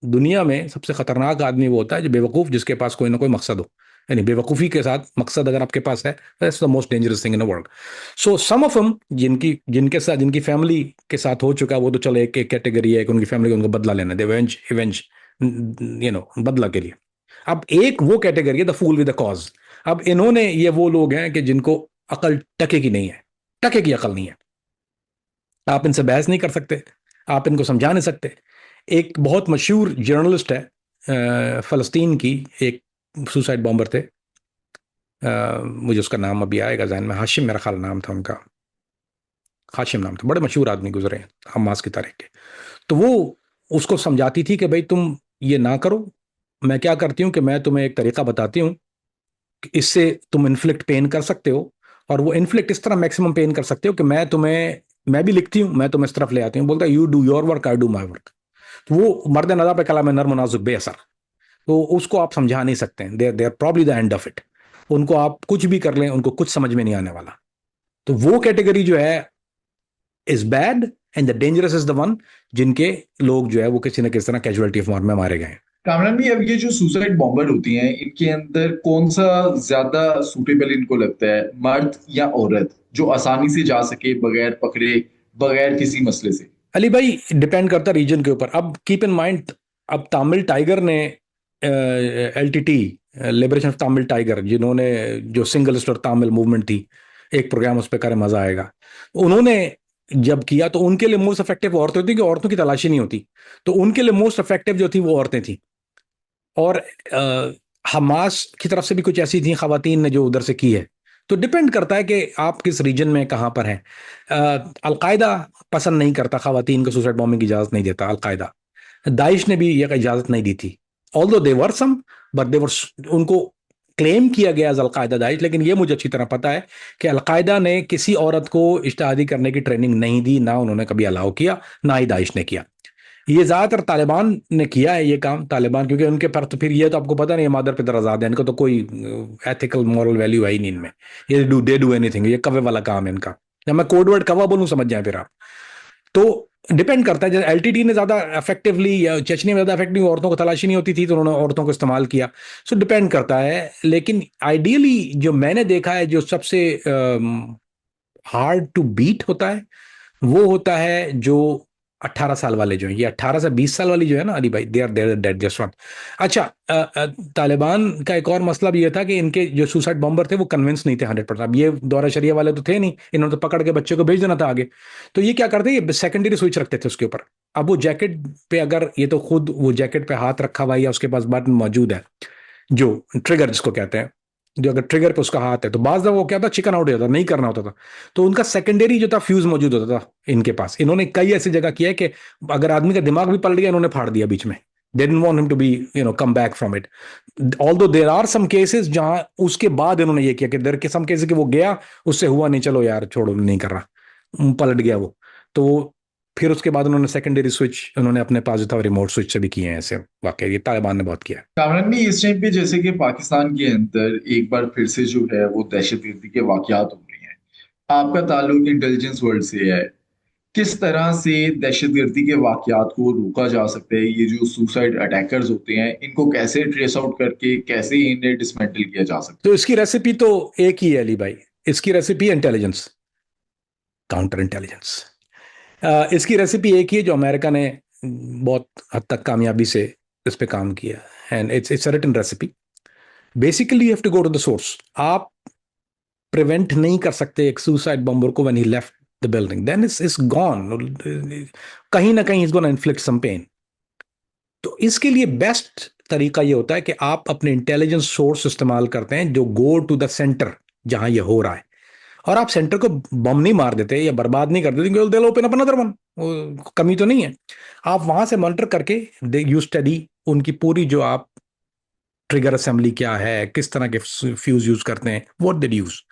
दुनिया में सबसे खतरनाक आदमी वो होता है जो बेवकूफ, जिसके पास कोई ना कोई मकसद हो। यानी बेवकूफ़ी के साथ मकसद अगर आपके पास है, that's the most dangerous thing in the world. So some of हम जिनके साथ, जिनकी फैमिली के साथ हो चुका है, वो तो चलो एक कैटेगरी है कि उनकी फैमिली को उनको बदला लेना, दे इवेंज बदला के लिए। अब एक वो कैटेगरी है the fool with the cause. अब इन्होंने, ये वो लोग हैं कि जिनको अकल टके की नहीं है, टके की अकल नहीं है। आप इनसे बहस नहीं कर सकते, आप इनको समझा नहीं सकते। एक बहुत मशहूर जर्नलिस्ट है फ़लस्तीन की, एक सुसाइड बॉम्बर थे, मुझे उसका नाम अभी आएगा जहन में, हाशिम मेरा ख्याल नाम था उनका, हाशिम नाम था, बड़े मशहूर आदमी गुजरे हैं हमास की तारीख के। तो वो उसको समझाती थी कि भाई तुम ये ना करो, मैं क्या करती हूँ कि मैं तुम्हें एक तरीका बताती हूँ, इससे तुम इन्फ्लिक्ट पेन कर सकते हो, और वो इन्फ्लिक्ट इस तरह मैक्सिमम पेन कर सकते हो कि मैं भी लिखती हूँ, मैं तुम्हें इस तरफ ले आती हूँ, बोलता है you do your work, I do my work. तो वो मर्द नज़ा पे कलाम नर मुनाजुक बेअसर, तो उसको आप समझा नहीं सकते हैं, they are probably the end of it. उनको आप कुछ भी कर लें, उनको कुछ समझ में नहीं आने वाला। तो वो कैटेगरी जो है is bad, and the dangerous is the one जिनके लोग जो है वो किसी न किसी तरह कैजुअलिटी ऑफ वॉर में मारे गए। कामरान भी, अब ये जो सुसाइड बॉम्बर होती हैं, इनके अंदर कौन सा ज्यादा सूटेबल इनको लगता है, मर्द या औरत, जो आसानी से जा सके बगैर पकड़े, बगैर किसी मसले से? अली भाई, डिपेंड करता रीजन के ऊपर। अब कीप इन माइंड, अब तमिल टाइगर ने LTT, liberation of Tamil tiger, जिन्होंने जो सिंगलिस्ट और तमिल मूवमेंट थी, एक प्रोग्राम उस पर करें मजा आएगा, उन्होंने जब किया तो उनके लिए मोस्ट इफेक्टिव औरतें थी, कि औरतों की तलाशी नहीं होती, तो उनके लिए मोस्ट इफेक्टिव जो थी वो औरतें थी। और हमास की तरफ से भी कुछ ऐसी थी खवातीन ने जो उधर से की है। तो डिपेंड करता है कि आप किस रीजन में कहाँ पर हैं। अलकायदा पसंद नहीं करता खवातीन को सुसाइड बॉम्बिंग की इजाजत नहीं देता। अलकायदा, दाइश ने भी यह इजाजत नहीं दी थी, although they were some, but they वर, उनको क्लेम किया गया एज अलकायदा दाइश, लेकिन ये मुझे अच्छी तरह पता है कि अलकायदा ने किसी औरत को इश्तिहादी करने की ट्रेनिंग नहीं दी, ना उन्होंने कभी अलाउ किया, ना ही दाइश ने किया। ये ज्यादातर तालिबान ने किया है ये काम, तालिबान, क्योंकि उनके पर तो फिर ये तो आपको पता नहीं, मादर पितर आजाद है, इनको तो कोई एथिकल मॉरल वैल्यू है ही नहीं इनमें, ये डू एनीथिंग, ये कवे वाला काम है इनका। जब मैं कोडवर्ड कवा बोलूं समझ जाए फिर आप। तो डिपेंड करता है, जैसे एलटीटी ने ज्यादा इफेक्टिवली, या चेचनी में ज्यादा इफेक्टिव औरतों को तलाशी नहीं होती थी तो उन्होंने औरतों को इस्तेमाल किया। सो डिपेंड करता है, लेकिन आइडियली जो मैंने देखा है, जो सबसे हार्ड टू बीट होता है वो होता है जो 18 साल वाले जो हैं, ये 18 से 20 साल वाली जो है ना अली भाई, they are dead just one. अच्छा, तालिबान का एक और मसला भी ये था कि इनके जो सुसाइड बॉम्बर थे वो कन्विंस नहीं थे 100%। अब ये दौरा शरिया वाले तो थे नहीं, इन्होंने तो पकड़ के बच्चे को भेज देना था आगे। तो ये क्या करते, ये सेकेंडरी स्विच रखते थे उसके ऊपर। अब वो जैकेट पे, अगर ये तो खुद वो जैकेट पे हाथ रखा हुआ है या उसके पास बटन मौजूद है, जो ट्रिगर जिसको कहते हैं, जो अगर ट्रिगर पे उसका हाथ है, तो बाज वो क्या था, चिकन आउट हो जाता, नहीं करना होता था। तो उनका सेकेंडरी जो था फ्यूज मौजूद होता था इनके पास। इन्होंने कई ऐसी जगह किया है कि अगर आदमी का दिमाग भी पलट गया, इन्होंने फाड़ दिया बीच में। They didn't want him to be come back from it. Although there are some cases जहां उसके बाद इन्होंने ये किया कि देयर के सम केसेस कि वो गया, उससे हुआ नहीं, चलो यार छोड़ो, नहीं कर रहा, पलट गया वो। तो फिर उसके बाद उन्होंने सेकेंडरी स्विच उन्होंने अपने पास जो था रिमोट स्विच से भी किए हैं ऐसे वाकई, ये तालिबान ने बहुत किया है। कामरान ने इस टाइम पे जैसे कि पाकिस्तान के अंदर एक बार फिर से जो है वो दहशतगर्दी के वाकयात हो रही हैं। आपका ताल्लुक इंटेलिजेंस वर्ल्ड से है, किस तरह से दहशतगर्दी के वाकयात को रोका जा सकता है? ये जो सुसाइड अटैकर्स होते हैं इनको कैसे ट्रेस आउट करके कैसे इन्हें डिसमेंटल किया जा सकता तो इसकी रेसिपी तो एक ही है अली भाई, इसकी रेसिपी इंटेलिजेंस, काउंटर इंटेलिजेंस। इसकी रेसिपी एक ही है जो अमेरिका ने बहुत हद तक कामयाबी से इस पे काम किया, and it's a written recipe. Basically you have to go to the source. आप प्रिवेंट नहीं कर सकते एक सुसाइड बॉम्बर को when he left the building, then it's gone, कहीं ना कहीं is gonna inflict some pain. तो इसके लिए बेस्ट तरीका ये होता है कि आप अपने इंटेलिजेंस सोर्स इस्तेमाल करते हैं जो गो टू द सेंटर जहां ये हो रहा है, और आप सेंटर को बम नहीं मार देते या बर्बाद नहीं कर देते, क्योंकि दे ओपन अप अनदर वन, कमी तो नहीं है। आप वहां से मॉनिटर करके यू स्टडी उनकी पूरी, जो आप ट्रिगर असेंबली क्या है, किस तरह के फ्यूज यूज करते हैं, व्हाट दे यूज।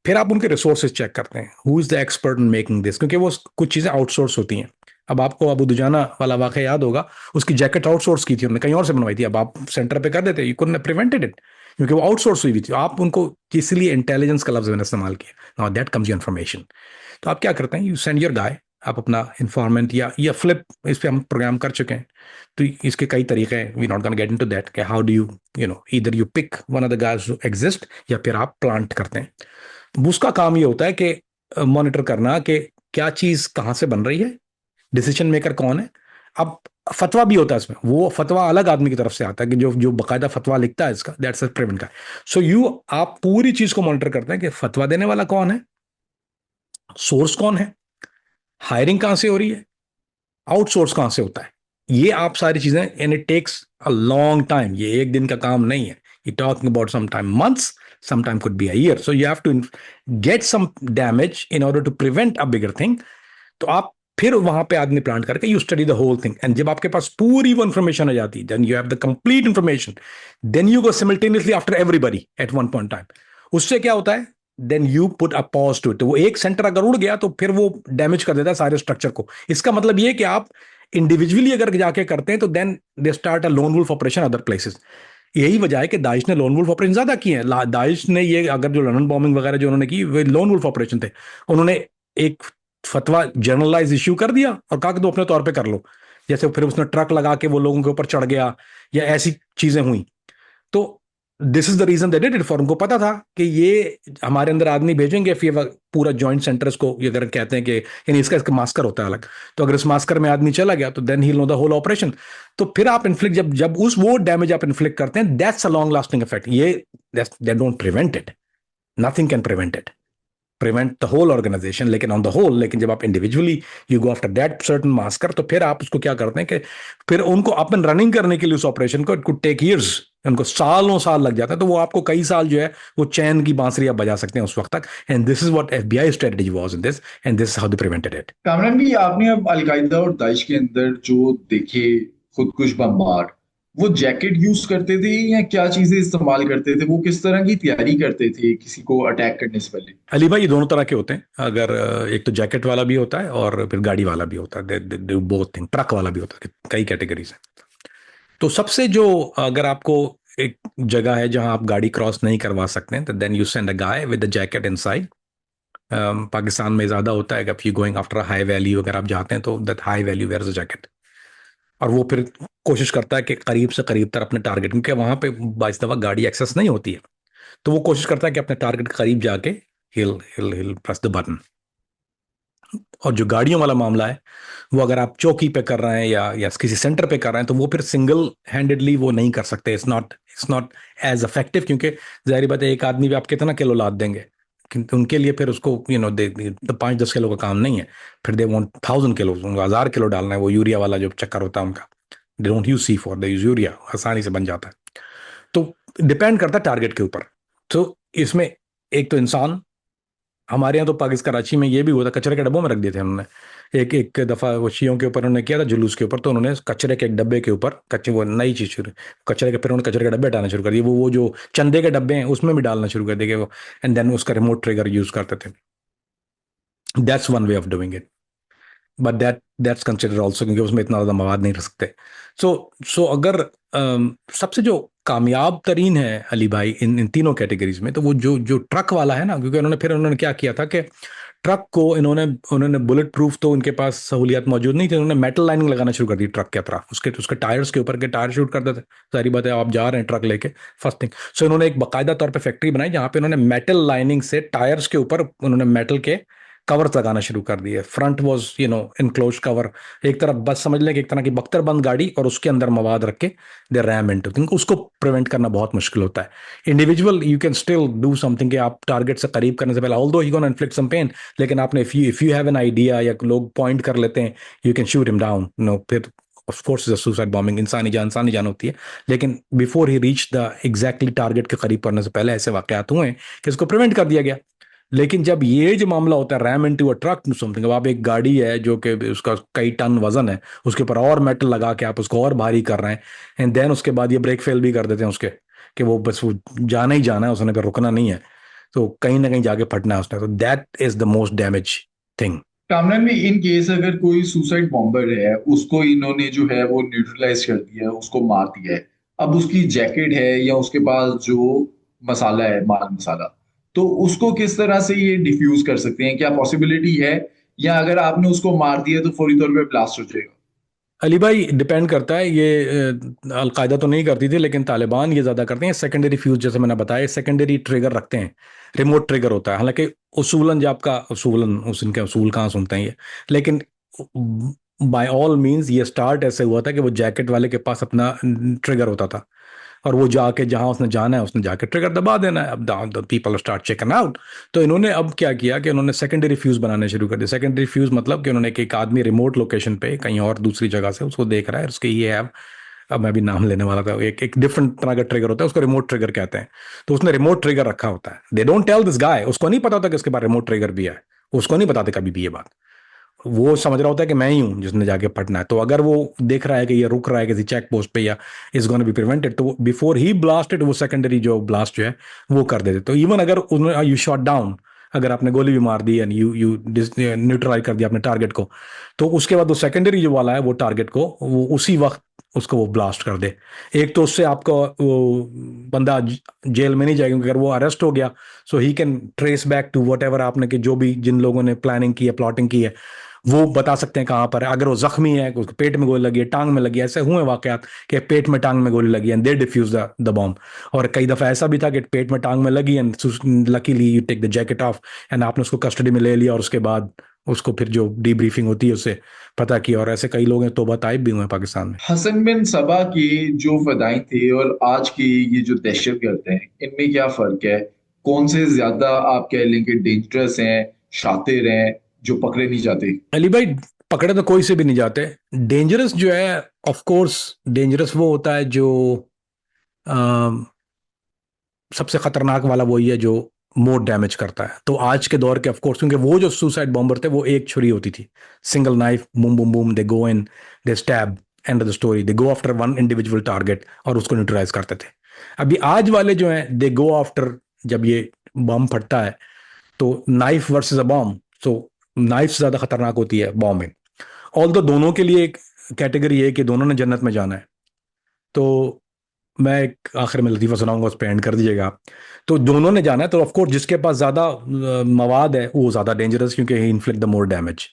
फिर आप उनके रिसोर्सेज चेक करते हैं, who is the expert in making this, क्योंकि वो कुछ चीजें आउटसोर्स होती हैं। अब आपको अबू दुजाना वाला वाक़या याद होगा, उसकी जैकेट आउटसोर्स की थी, उन्होंने कहीं और से बनवाई थी। अब आप सेंटर पे कर देते, यू कुडंट प्रिवेंटेड इट, क्योंकि वो आउटसोर्स हुई थी। आप उनको, इसलिए इंटेलिजेंस का लफ्ज मैंने इस्तेमाल किया। Now that comes your information. तो आप क्या करते हैं, यू सेंड योर गाय, आप अपना इन्फॉर्मेंट या फ्लिप, इस पे हम प्रोग्राम कर चुके हैं। तो इसके कई तरीके हैं, we not gonna get into that, how do you either you pick one of the guys who exist, या फिर आप प्लांट करते हैं। उसका काम ये होता है कि मॉनिटर करना कि क्या चीज कहां से बन रही है, डिसीजन मेकर कौन है। अब फतवा भी होता है इसमें, वो फतवा अलग आदमी की तरफ से आता है कि जो जो बकायदा फतवा लिखता है इसका, दैट्स प्रिवेंट का। सो आप पूरी चीज को मॉनिटर करते हैं कि फतवा देने वाला कौन है, सोर्स कौन है, हायरिंग कहां से हो रही है, आउटसोर्स कहां से होता है। ये आप सारी चीजें, and it takes a long time, ये एक दिन का काम नहीं है। You talking about some time months, sometime could be a year. So you have to get some damage in order to prevent a bigger thing. तो आप फिर वहां पे आदमी प्लांट करके you study the whole thing, and जब आपके पास पूरी वो इन्फॉर्मेशन आ जाती है, then you have the complete information, then you go simultaneously after everybody at one point time. उससे क्या होता है, then you put a pause to it. वो एक सेंटर अगर उड़ गया तो फिर वो डैमेज कर देता है सारे स्ट्रक्चर को। इसका मतलब ये कि आप इंडिविजुअली अगर जाके करते हैं तो then they start a lone wolf operation other places. यही वजह है कि दाइश ने लोन वुल्फ ऑपरेशन ज्यादा किए हैं। दाइश ने ये, अगर जो लंदन बॉम्बिंग वगैरह जो उन्होंने की, वे लोन वुल्फ ऑपरेशन थे। उन्होंने एक फतवा जनरलाइज इश्यू कर दिया और कहा कि तुम अपने तौर पे कर लो। जैसे फिर उसने ट्रक लगा के वो लोगों के ऊपर चढ़ गया, या ऐसी चीजें हुई। तो this is the reason they did it for, उनको पता था कि ये हमारे अंदर आदमी भेजेंगे, फिर पूरा जॉइंट सेंटर्स को ये अगर कहते हैं कि यानी इसका मास्कर होता है अलग, तो अगर इस मास्कर में आदमी चला गया तो then he know the whole operation. तो फिर आप इन्फ्लिक्ट जब जब उस वो डैमेज आप इन्फ्लिक्ट करते हैं, that's a long lasting effect. ये they don't prevent it, nothing can prevent it, prevent the whole organisation, लेकिन ऑन द होल, लेकिन जब आप individually you go after that certain massacre, तो फिर आप उसको क्या करते हैं कि फिर उनको अप एंड रनिंग करने के लिए उस ऑपरेशन को इट कुड टेक ईयर्स, उनको सालों साल लग जाता है। तो वो आपको कई साल जो है वो चैन की बांसुरी आप बजा सकते हैं उस वक्त तक। And this is what FBI strategy was in this, and this is how they prevented it. Kamran भी, आपने अब अलकायदा और दाइश के अंदर जो देखे खुदकुश बमबार, वो जैकेट यूज करते थे या क्या चीजें इस्तेमाल करते थे? वो किस तरह की तैयारी करते थे किसी को अटैक करने से पहले? अली भाई, ये दोनों तरह के होते हैं। अगर एक तो जैकेट वाला भी होता है और फिर गाड़ी वाला भी होता है, बोथ थिंग, ट्रक वाला भी होता है, कई कैटेगरीज हैं। तो सबसे जो, अगर आपको एक जगह है जहां आप गाड़ी क्रॉस नहीं करवा सकते हैं, तो then you send a guy with the jacket inside. Pakistan में ज्यादा होता है, if you going after high value अगर आप जाते हैं तो that high value wear a jacket, और वो फिर कोशिश करता है कि करीब से करीब तर अपने टारगेट, क्योंकि वहां पे बाईस दफा गाड़ी एक्सेस नहीं होती है, तो वो कोशिश करता है कि अपने टारगेट के करीब जाके हिल हिल हिल प्रेस द बटन। और जो गाड़ियों वाला मामला है, वो अगर आप चौकी पे कर रहे हैं या किसी सेंटर पे कर रहे हैं, तो वो फिर सिंगल हैंडेडली वो नहीं कर सकते। इट्स नॉट एज इफेक्टिव, क्योंकि जाहिर बात है एक आदमी पे आप कितना किलो लाद देंगे, उनके लिए फिर उसको 5-10 किलो का काम नहीं है। फिर दे वांट 1000 किलो, उनको 1000 किलो डालना है, वो यूरिया वाला जो चक्कर होता है उनका। They don't use C4, they use urea, आसानी से बन जाता है। तो डिपेंड करता है टारगेट के ऊपर। तो इसमें एक तो इंसान, हमारे यहाँ तो पाकिस्तान कराची में ये भी हुआ था, कचरे के डब्बों में रख दिए थे उन्होंने। एक एक दफ़ा वो शियों के ऊपर उन्होंने किया था, जुलूस के ऊपर, तो उन्होंने कचरे के एक डब्बे के ऊपर कच्चे, वो नई चीज़ शुरू, कचरे के, फिर उन्होंने कचरे के डब्बे डालना शुरू कर दिए, वो जो चंदे के डब्बे हैं उसमें भी डालना शुरू कर दिए वो, एंड देन उसका रिमोट ट्रिगर यूज़ करते थे। That's one way of doing it, but that's consider also, क्योंकि उसमें इतना ज़्यादा मवाद नहीं रख सकते। सो अगर सबसे जो कामयाब तरीन है अली भाई इन तीनों कैटेगरीज में, तो वो जो जो ट्रक वाला है ना, क्योंकि उन्होंने क्या किया था कि ट्रक को उन्होंने बुलेट प्रूफ, तो उनके पास सहूलियत मौजूद नहीं थी, उन्होंने मेटल लाइनिंग लगाना शुरू कर दी ट्रक के अतराफ, उसके टायर्स के ऊपर के टायर शूट करते थे। सारी बात है, आप जा रहे हैं ट्रक लेके, फर्स्ट थिंग। सो इन्होंने एक बाकायदा तौर पे फैक्ट्री बनाई जहां पे उन्होंने मेटल लाइनिंग से टायर्स के ऊपर उन्होंने मेटल के कवर्स लगाना शुरू कर दिए। फ्रंट वॉज इनक्लोज कवर, एक तरफ बस समझ लें कि एक तरह की बख्तरबंद गाड़ी, और उसके अंदर मवाद रख के दे रैम इनटू थिंग। उसको प्रिवेंट करना बहुत मुश्किल होता है। Individual you can still do something, कि आप टारगेट से करीब करने से पहले, although he gonna inflict some pain, लेकिन आपने if you have an idea, या लोग पॉइंट कर लेते हैं, you can shoot him down. फिर of course is suicide bombing, इंसानी जान होती है, लेकिन before he reach the exactly target के करीब करने से पहले ऐसे वाकयात हुए हैं कि इसको प्रिवेंट कर दिया गया। लेकिन जब ये जो मामला होता है RAM into a truck something, अब आप एक गाड़ी है जो कि उसका कई टन वजन है, उसके ऊपर और मेटल लगा के आप उसको और भारी कर रहे हैं, एंड देन उसके बाद ये ब्रेक फेल भी कर देते हैं उसके, कि वो बस वो जाना ही जाना है उसने, फिर रुकना नहीं है, तो कहीं ना कहीं जाके फटना है उसने। तो that is the most damage thing. Kamran भी, इन केस अगर कोई सुसाइड बॉम्बर है, उसको इन्होंने जो है वो न्यूट्रलाइज कर दिया है, उसको मार दिया है, अब उसकी जैकेट है या उसके पास जो मसाला है, माल मसाला, तो उसको किस तरह से ये डिफ्यूज कर सकते हैं? क्या पॉसिबिलिटी है, या अगर आपने उसको मार दिया तो फौरी तौर पे ब्लास्ट हो जाएगा? अली भाई, डिपेंड करता है। ये अलकायदा तो नहीं करती थी, लेकिन तालिबान ये ज़्यादा करते हैं। सेकेंडरी फ्यूज, जैसे मैंने बताया, सेकेंडरी ट्रिगर रखते हैं, रिमोट ट्रिगर होता है। हालांकि उसूलन, जो आपका उसूलन, इनके उसूल कहाँ सुनते हैं ये, लेकिन बाय ऑल मींस ये स्टार्ट ऐसे हुआ था कि वो जैकेट वाले के पास अपना ट्रिगर होता था, और वो जाके जहां उसने जाना है उसने जाके ट्रिगर दबा देना है। अब the people start checking out. तो इन्होंने अब क्या किया कि इन्होंने सेकेंडरी फ्यूज बनाने शुरू कर दिए। सेकेंडरी फ्यूज मतलब कि उन्होंने एक आदमी रिमोट लोकेशन पे कहीं और दूसरी जगह से उसको देख रहा है, उसके ये है, अब मैं भी नाम लेने वाला था, एक डिफरेंट तरह का ट्रिगर होता है, उसको रिमोट ट्रिगर कहते हैं। तो उसने रिमोट ट्रिगर रखा होता है। They don't tell this guy, उसको नहीं पता होता कि उसके पास रिमोट ट्रिगर भी है, उसको नहीं बताते कभी भी ये बात। वो समझ रहा होता है कि मैं ही हूं जिसने जाके फटना है। तो अगर वो देख रहा है कि ये रुक रहा है किसी चेक पोस्ट पे या इज गोना बी प्रिवेंटेड, तो बिफोर ही ब्लास्टेड वो सेकेंडरी जो ब्लास्ट जो है वो कर देते। तो इवन अगर उन्होंने यू शॉट डाउन, अगर आपने गोली भी मार दी, यानी यू न्यूट्रलाइज कर दिया अपने टारगेट को, तो उसके बाद वो सेकेंडरी जो वाला है वो टारगेट को वो उसी वक्त उसको वो ब्लास्ट कर दे। एक तो उससे आपका वो बंदा जेल में नहीं जाएगा, क्योंकि अगर वो अरेस्ट हो गया, so he can trace back to whatever आपने कि जो भी जिन लोगों ने प्लानिंग की है, प्लॉटिंग की है, वो बता सकते हैं कहाँ पर है। अगर वो जख्मी है, उसको पेट में गोली लगी है, टांग में लगी है, ऐसे हुए वाकयात कि पेट में टांग में गोली लगी है, दे डिफ्यूज द बॉम्ब। और कई दफा ऐसा भी था कि पेट में टांग में लगी and luckily you take the jacket off and आपने उसको कस्टडी में ले लिया, और उसके बाद उसको फिर जो डीब्रीफिंग होती है उससे पता किया। और ऐसे कई लोग हैं तौबा ताइब भी हुए हैं पाकिस्तान में। हसन बिन सबा की जो फदाई थे और आज की ये जो दहशतगर्द हैं, इनमें क्या फर्क है? कौन से ज्यादा आप कह लें कि डेंजरस हैं, शातिर हैं, जो पकड़े नहीं जाते? अली भाई, पकड़े तो कोई से भी नहीं जाते। डेंजरस जो है, ऑफ कोर्स डेंजरस वो होता है जो सबसे खतरनाक वाला वही है जो मोर डैमेज करता है। तो आज के दौर के ऑफ कोर्स, क्योंकि वो जो सुसाइड बॉम्बर थे वो एक छुरी होती थी, single knife, boom boom boom, they go in, they stab, end of the story, they go after one individual target और उसको न्यूट्रलाइज करते थे। अभी आज वाले जो हैं, दे गो आफ्टर, जब ये बॉम्ब फटता है तो नाइफ वर्सेस अ बॉम्ब, तो नाइफ ज्यादा खतरनाक होती है बॉम्ब में। ऑल दो दोनों के लिए एक कैटेगरी है कि दोनों ने जन्नत में जाना है। तो मैं एक आखिर में लतीफ़ा सुनाऊंगा, उस पर एंड कर दीजिएगा आप। तो दोनों ने जाना है, तो ऑफकोर्स जिसके पास ज़्यादा मवाद है वो ज़्यादा डेंजरस, क्योंकि ही इन्फ्लिक्ट द मोर डैमेज,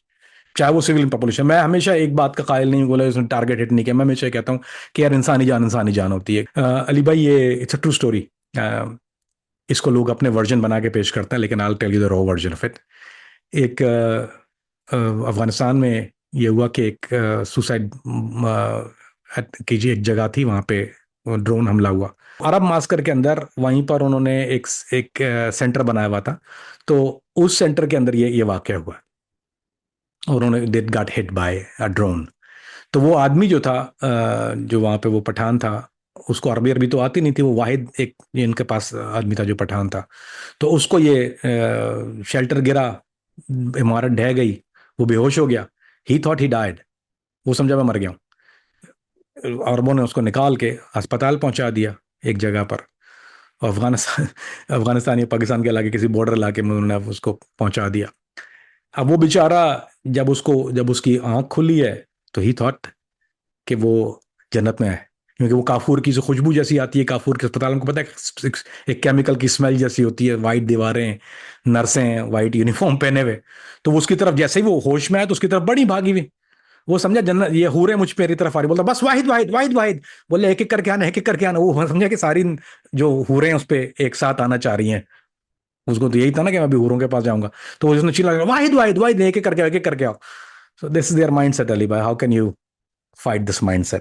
चाहे वो सिविल पॉपुलेशन। मैं हमेशा एक बात का कायल नहीं हूँ, बोला उसने टारगेट हिट नहीं किया। मैं हमेशा कहता हूँ कि यार इंसानी जान होती है। अली भाई, ये इट्स अ ट्रू स्टोरी। इसको लोग अपने वर्जन बना के पेश करते हैं, लेकिन I tell you the raw version of it. एक अफगानिस्तान में ये हुआ कि एक सुसाइड की जी एक जगह थी, वहाँ पे ड्रोन हमला हुआ अरब मास्कर के अंदर। वहीं पर उन्होंने एक सेंटर बनाया हुआ था, तो उस सेंटर के अंदर ये वाकया हुआ और उन्होंने dead got hit by a drone. तो वो आदमी जो था, जो वहाँ पे वो पठान था, उसको अरबी अरबी तो आती नहीं थी, वो वाहिद एक इनके पास आदमी था जो पठान था। तो उसको ये शेल्टर गिरा, इमारत ढह गई, वो बेहोश हो गया। ही थॉट ही डाइड, वो समझा मैं मर गया हूँ। अरबों ने उसको निकाल के अस्पताल पहुंचा दिया एक जगह पर, अफगानिस्तान अफगानिस्तान या पाकिस्तान के इलाके, किसी बॉर्डर इलाके में उन्होंने उसको पहुंचा दिया। अब वो बेचारा, जब उसकी आंख खुली है तो ही थॉट कि वो जन्नत में है, क्योंकि वो काफूर की जो खुशबू जैसी आती है काफूर के अस्पताल को, पता है एक केमिकल की स्मेल जैसी होती है, वाइट दीवारें, नर्सें हैं वाइट यूनिफॉर्म पहने हुए। तो वो उसकी तरफ जैसे ही वो होश में आया तो उसकी तरफ बड़ी भागी हुई। वो समझा जन्नत, ये हूरे मुझ पे मेरी तरफ आ रही, बोलता बस वाहिद वाहिद वाहिद वाहिद, बोले एक एक करके आना, एक एक करके आना। वो समझा कि सारी जो हूरे हैं उस पर एक साथ आना चाह रही हैं। उसको तो यही था ना कि मैं अभी हूरों के पास जाऊंगा, तो उसने चिल्ला वाहिद वाहिद वाहिद, एक एक करके आओ, एक एक करके आओ। So this is their mindset Ali भाई, how can you fight this mindset?